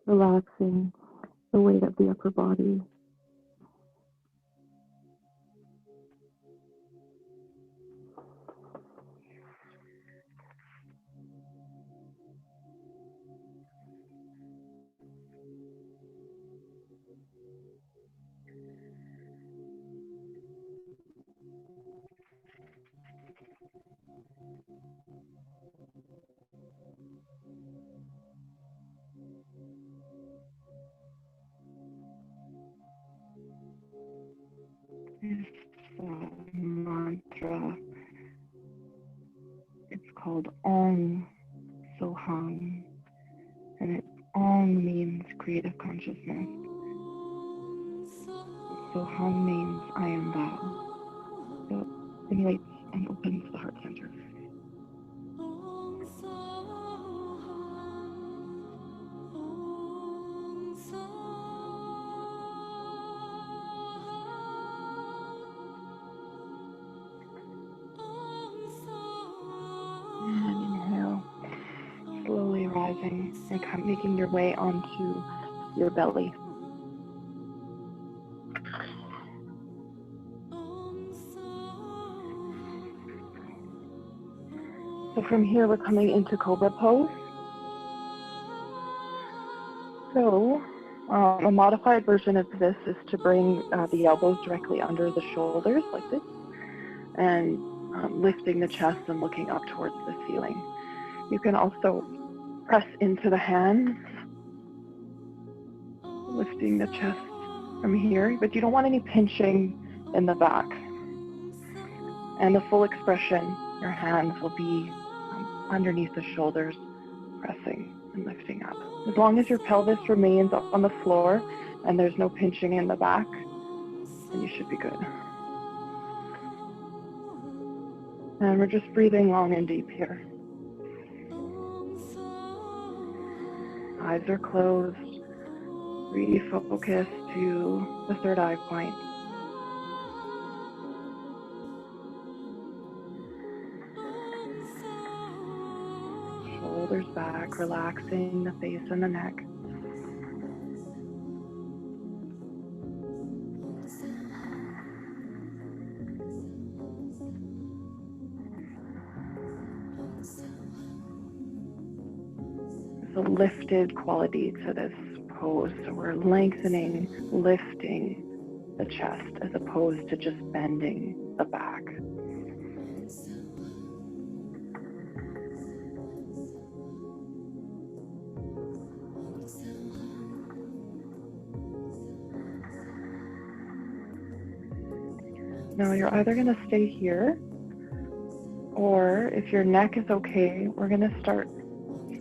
Relaxing the weight of the upper body. Mantra. It's called Om Soham, and Om means creative consciousness. Soham means I am thou. So it stimulates and opens the heart center. Slowly rising and making your way onto your belly. So from here, we're coming into Cobra pose. So a modified version of this is to bring the elbows directly under the shoulders like this, and lifting the chest and looking up towards the ceiling. You can also press into the hands, lifting the chest from here, but you don't want any pinching in the back. And the full expression, your hands will be underneath the shoulders, pressing and lifting up. As long as your pelvis remains on the floor and there's no pinching in the back, then you should be good. And we're just breathing long and deep here. Eyes are closed. Refocus to the third eye point. Shoulders back, relaxing the face and the neck. There's a lifted quality to this pose. So we're lengthening, lifting the chest as opposed to just bending the back. Now you're either going to stay here, or if your neck is okay, we're going to start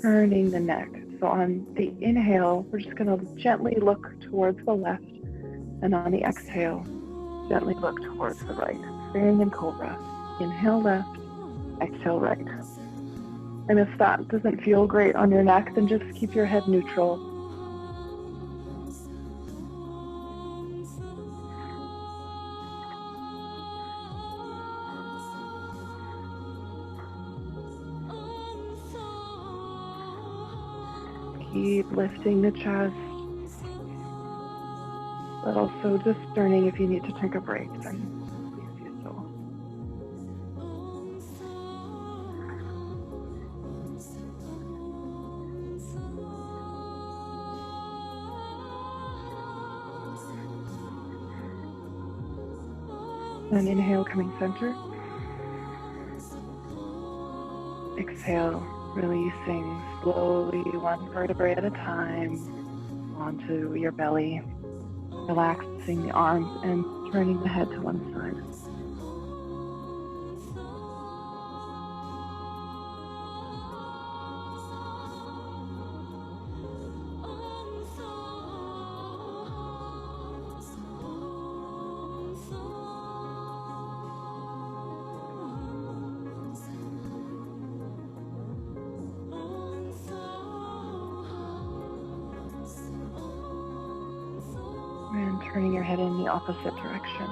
turning the neck. So on the inhale, we're just going to gently look towards the left, and on the exhale, gently look towards the right. Staying in cobra. Inhale left, exhale right. And if that doesn't feel great on your neck, then just keep your head neutral. Keep lifting the chest, but also discerning if you need to take a break, then please do so. And inhale, coming center. Exhale, releasing slowly, one vertebrae at a time, onto your belly, relaxing the arms and turning the head to one side. And turning your head in the opposite direction.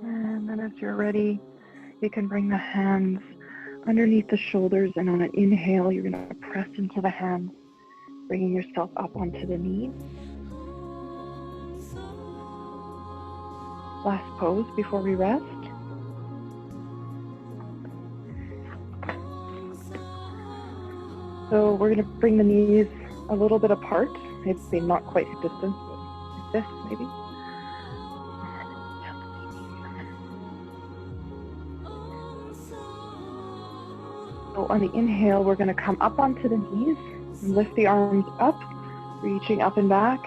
And then as you're ready, you can bring the hands underneath the shoulders, and on an inhale, you're going to press into the hands, bringing yourself up onto the knees. Last pose before we rest. So we're going to bring the knees a little bit apart, maybe not quite distance, but like this maybe. So on the inhale, we're going to come up onto the knees and lift the arms up, reaching up and back.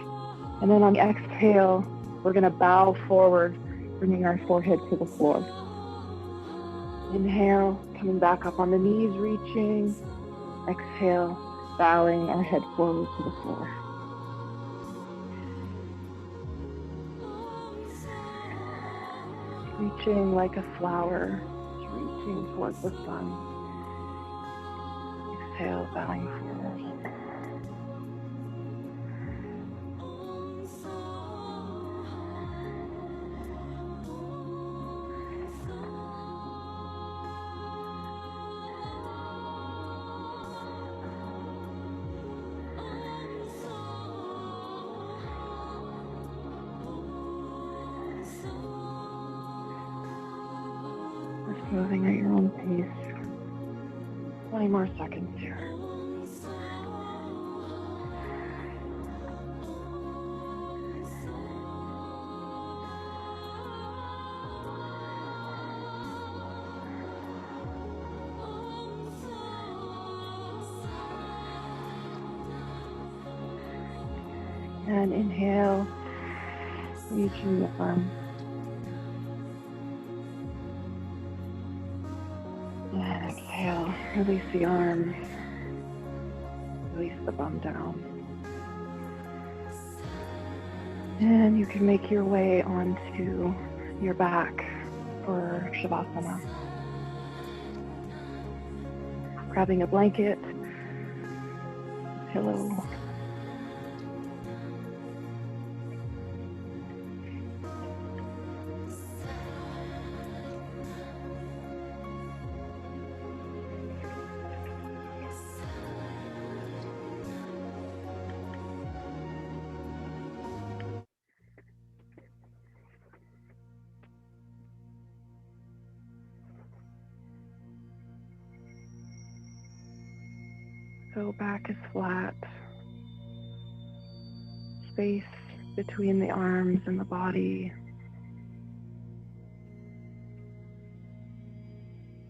And then on the exhale, we're going to bow forward, bringing our forehead to the floor. Inhale, coming back up on the knees, reaching. Exhale, bowing our head forward to the floor. Reaching like a flower, reaching towards the sun. Exhale, bowing forward. Just moving at your own pace. 20 more seconds here. And inhale, reaching the arms. And exhale, release the arms, release the bum down. And you can make your way onto your back for Shavasana. Grabbing a blanket, a pillow. So back is flat. Space between the arms and the body.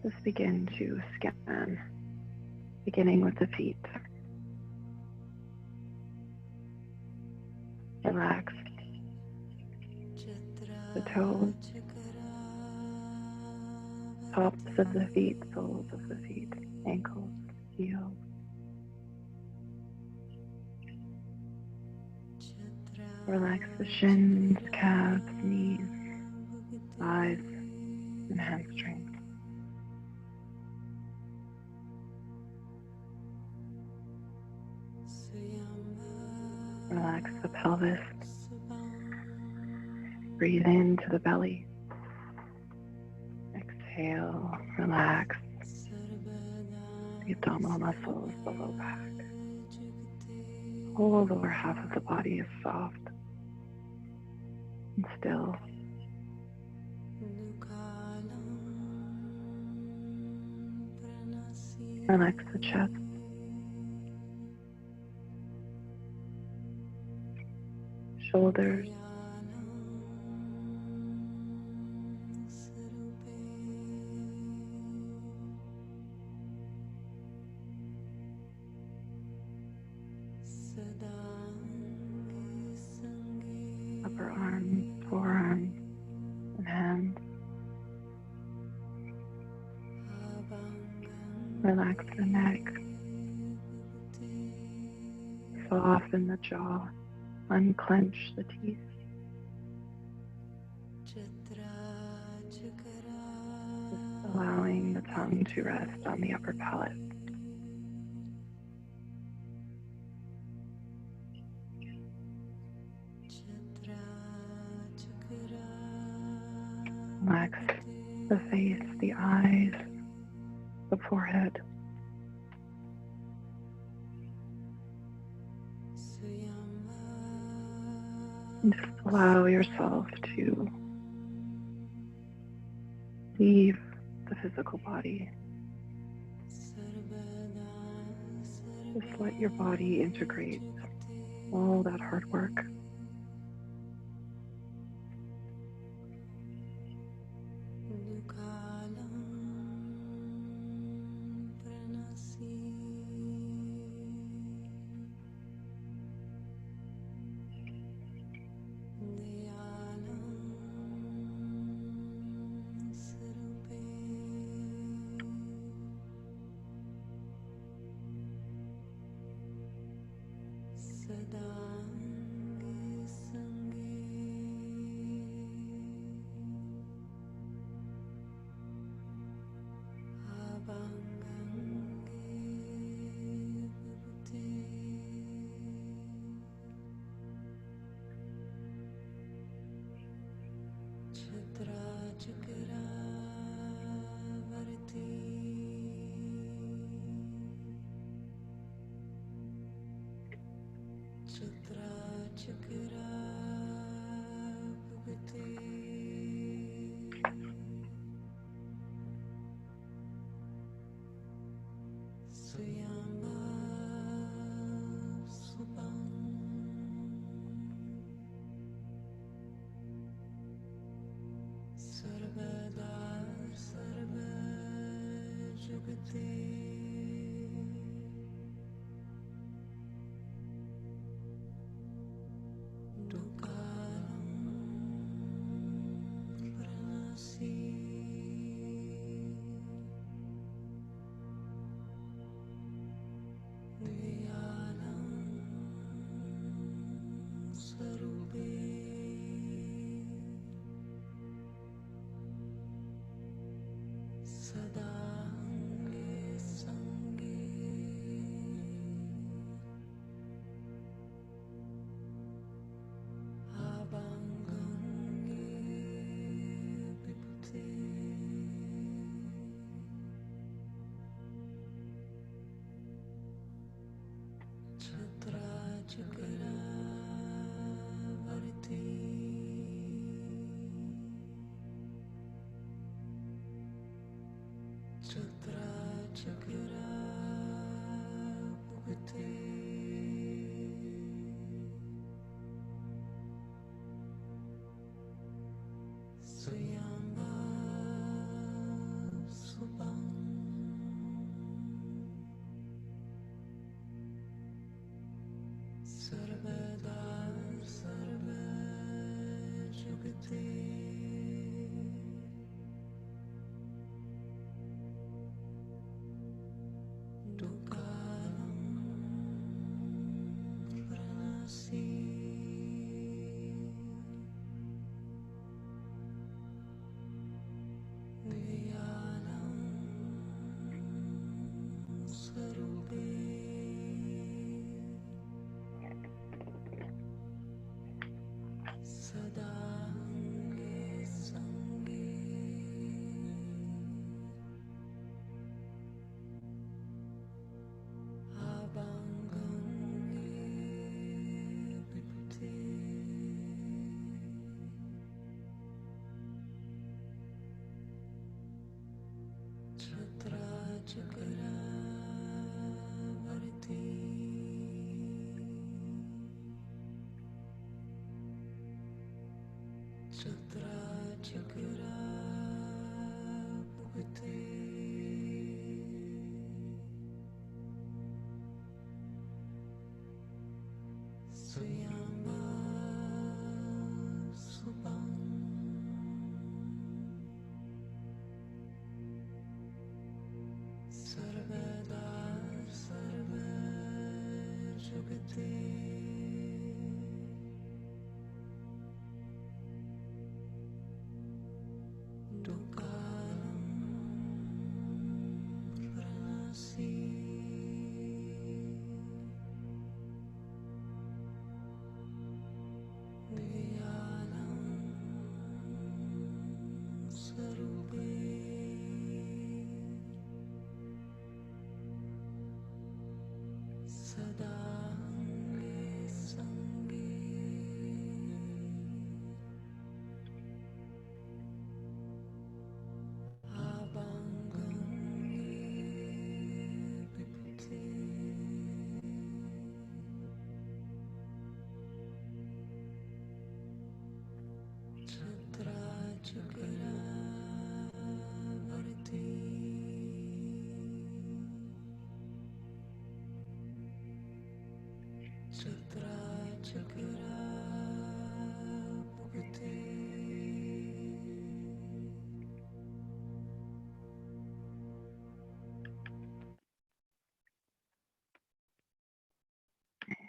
Just begin to scan, beginning with the feet. Relax the toes, tops of the feet, soles of the feet, ankles, heels. Relax the shins, calves, knees, thighs, and hamstrings. Relax the pelvis. Breathe into the belly. Exhale, relax the abdominal muscles, the low back. The whole lower half of the body is soft and still. Relax the chest. Shoulders. Upper arms, forearms, and hands. Relax the neck. Soften the jaw. Unclench the teeth. Just allowing the tongue to rest on the upper palate. Relax the face, the eyes, the forehead. And just allow yourself to leave the physical body. Just let your body integrate all that hard work.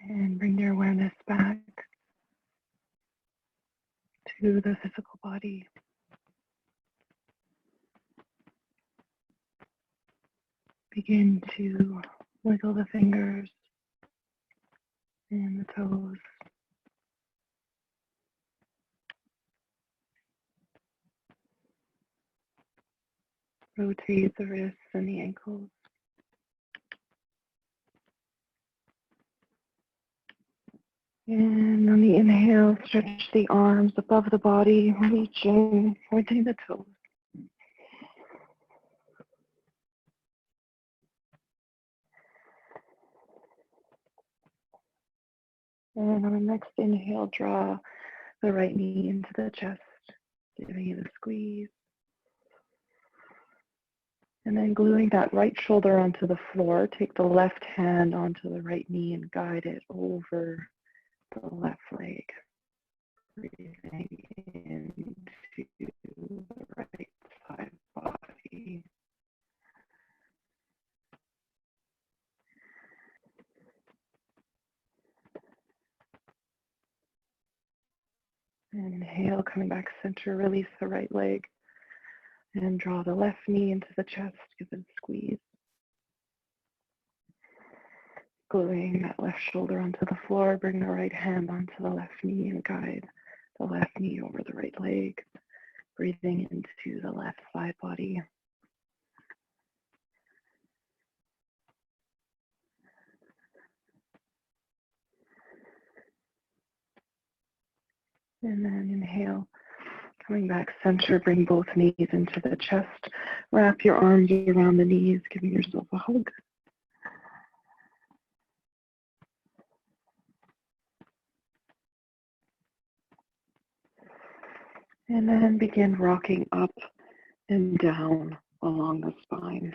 And bring your awareness back to the physical body. Begin to wiggle the fingers and the toes. Rotate the wrists and the ankles. And on the inhale, stretch the arms above the body, reaching, pointing the toes. And on the next inhale, draw the right knee into the chest, giving it a squeeze. And then gluing that right shoulder onto the floor, take the left hand onto the right knee and guide it over the left leg. Breathing into the right side body. Inhale, coming back center, release the right leg. And draw the left knee into the chest, give it a squeeze. Gluing that left shoulder onto the floor, bring the right hand onto the left knee and guide the left knee over the right leg. Breathing into the left side body. And then inhale, Coming back center, bring both knees into the chest. Wrap your arms around the knees, giving yourself a hug. And then begin rocking up and down along the spine.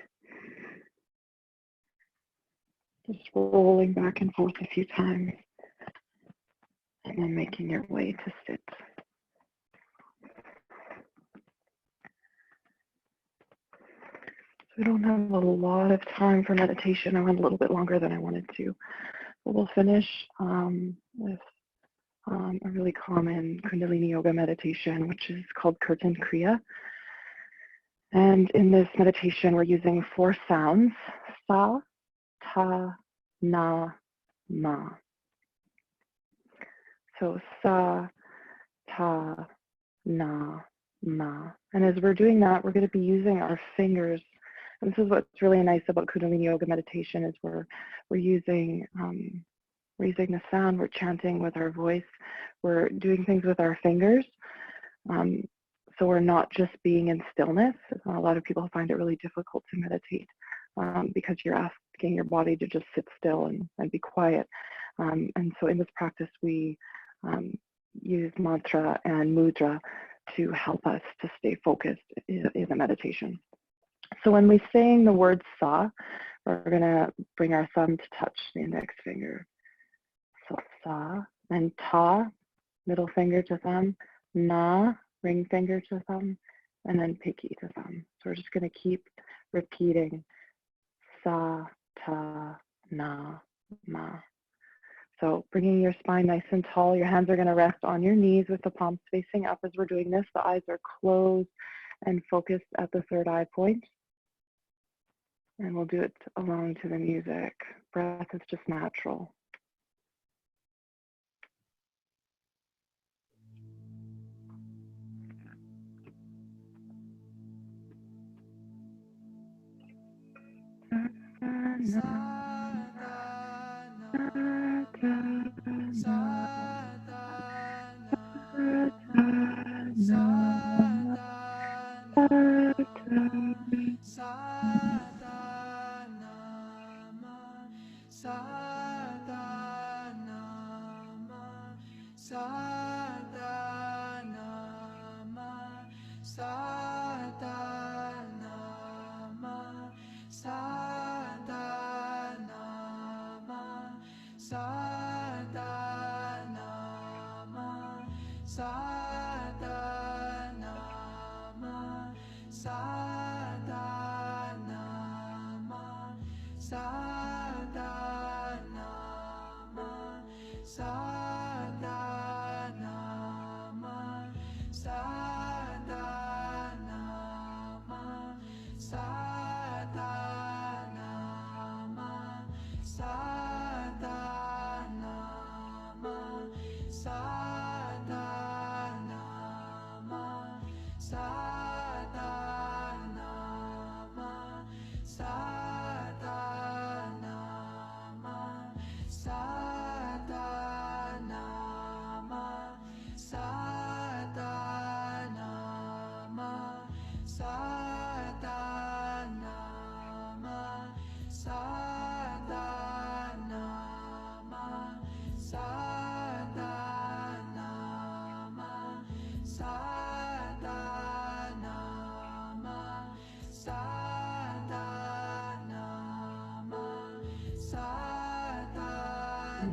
Just rolling back and forth a few times. And then making your way to sit. We don't have a lot of time for meditation. I went a little bit longer than I wanted to. But we'll finish with a really common Kundalini yoga meditation, which is called curtain kriya. And in this meditation, we're using 4 sounds: sa, ta, na, ma. So sa, ta, na, ma. And as we're doing that, we're going to be using our fingers. And this is what's really nice about Kundalini yoga meditation is we're using the sound, we're chanting with our voice, we're doing things with our fingers. So we're not just being in stillness. A lot of people find it really difficult to meditate because you're asking your body to just sit still and be quiet. And so in this practice, we use mantra and mudra to help us to stay focused in the meditation. So when we sing the word sa, we're going to bring our thumb to touch the index finger. So sa, and ta, middle finger to thumb, na, ring finger to thumb, and then pinky to thumb. So we're just going to keep repeating sa, ta, na, ma. So bringing your spine nice and tall, your hands are going to rest on your knees with the palms facing up as we're doing this. The eyes are closed and focused at the third eye point. And we'll do it along to the music. Breath is just natural.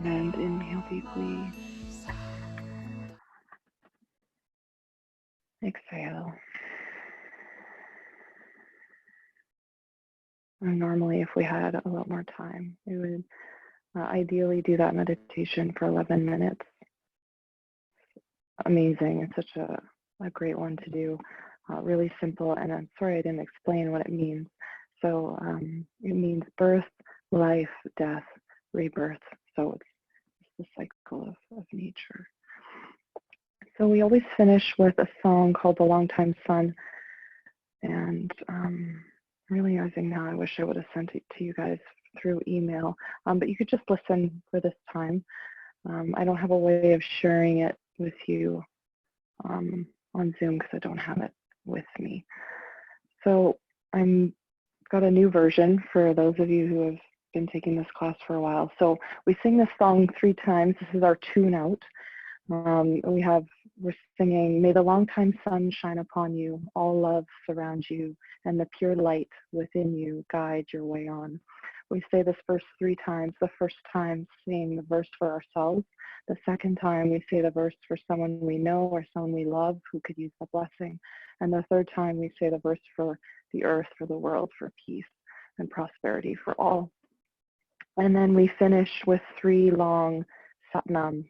And inhale deeply. Exhale. And normally, if we had a lot more time, we would ideally do that meditation for 11 minutes. Amazing. It's such a great one to do. Really simple. And I'm sorry I didn't explain what it means. So it means birth, life, death, rebirth. So it's the cycle of nature. So we always finish with a song called The Longtime Sun. And realizing now, I wish I would have sent it to you guys through email, but you could just listen for this time. I don't have a way of sharing it with you on Zoom because I don't have it with me. So I'm got a new version for those of you who have been taking this class for a while. So we sing this song 3 times. This is our tune out. We're singing, may the long-time sun shine upon you, all love surround you, and the pure light within you guide your way on. We say this verse 3 times. The first time saying the verse for ourselves. The second time we say the verse for someone we know or someone we love who could use the blessing. And the third time we say the verse for the earth, for the world, for peace and prosperity for all. And then we finish with 3 long satnams.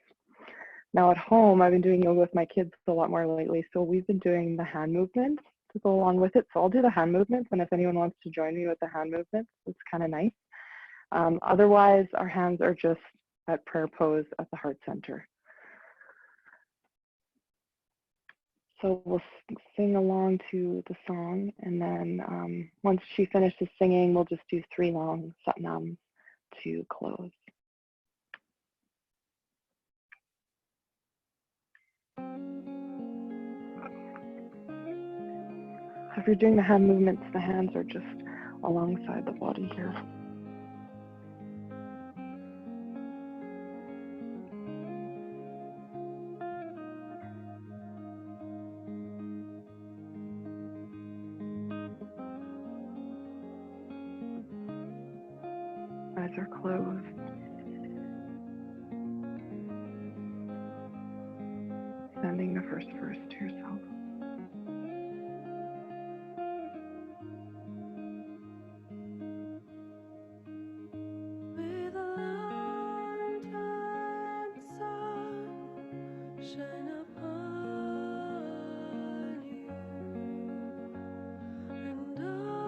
Now at home, I've been doing yoga with my kids a lot more lately, so we've been doing the hand movements to go along with it. So I'll do the hand movements, and if anyone wants to join me with the hand movements, it's kind of nice. Otherwise, our hands are just at prayer pose at the heart center. So we'll sing along to the song, and then once she finishes singing, we'll just do 3 long satnams to close. So if you're doing the hand movements, the hands are just alongside the body here. Eyes are closed. Sending the first verse to yourself. May the long-time sun shine upon you, and all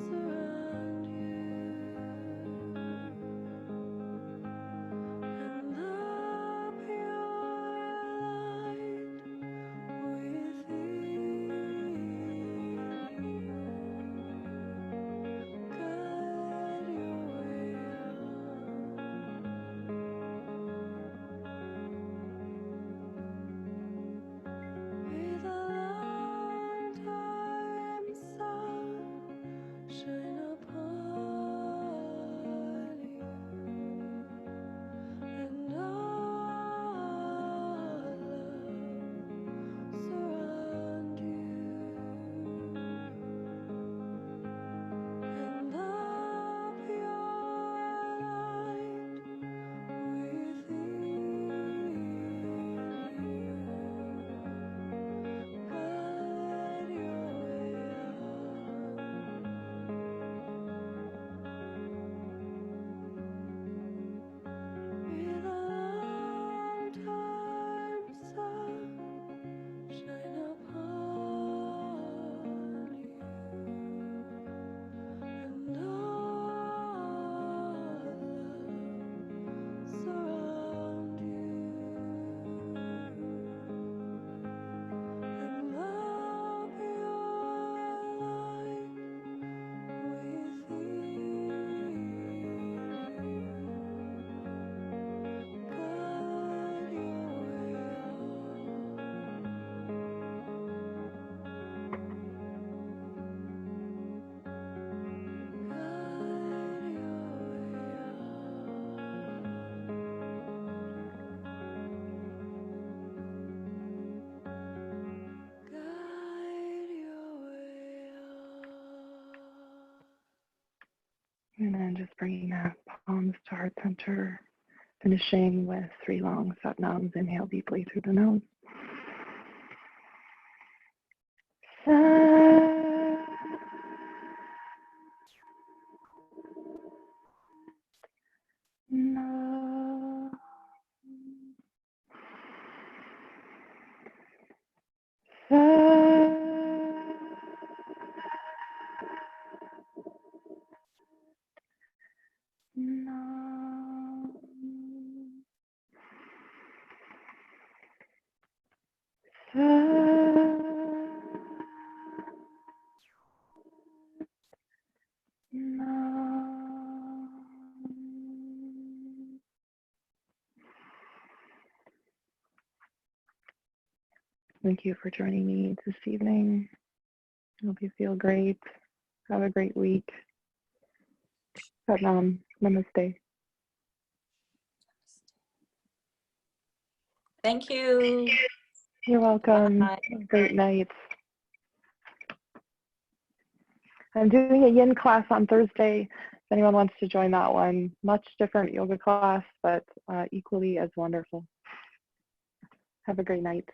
surround you, and the pure light within guide your way May the long-time sun shine upon you, and all love surround you, and the pure light within guide your way May the long-time sun shine upon you, and all love surround you, and the pure light within guide your way Guide your way And then just bringing the palms to heart center, finishing with 3 long satnams. Inhale deeply through the nose. Thank you for joining me this evening. I hope you feel great. Have a great week. Namaste. Thank you. You're welcome. Bye. Great night. I'm doing a yin class on Thursday. If anyone wants to join that one, much different yoga class, but equally as wonderful. Have a great night.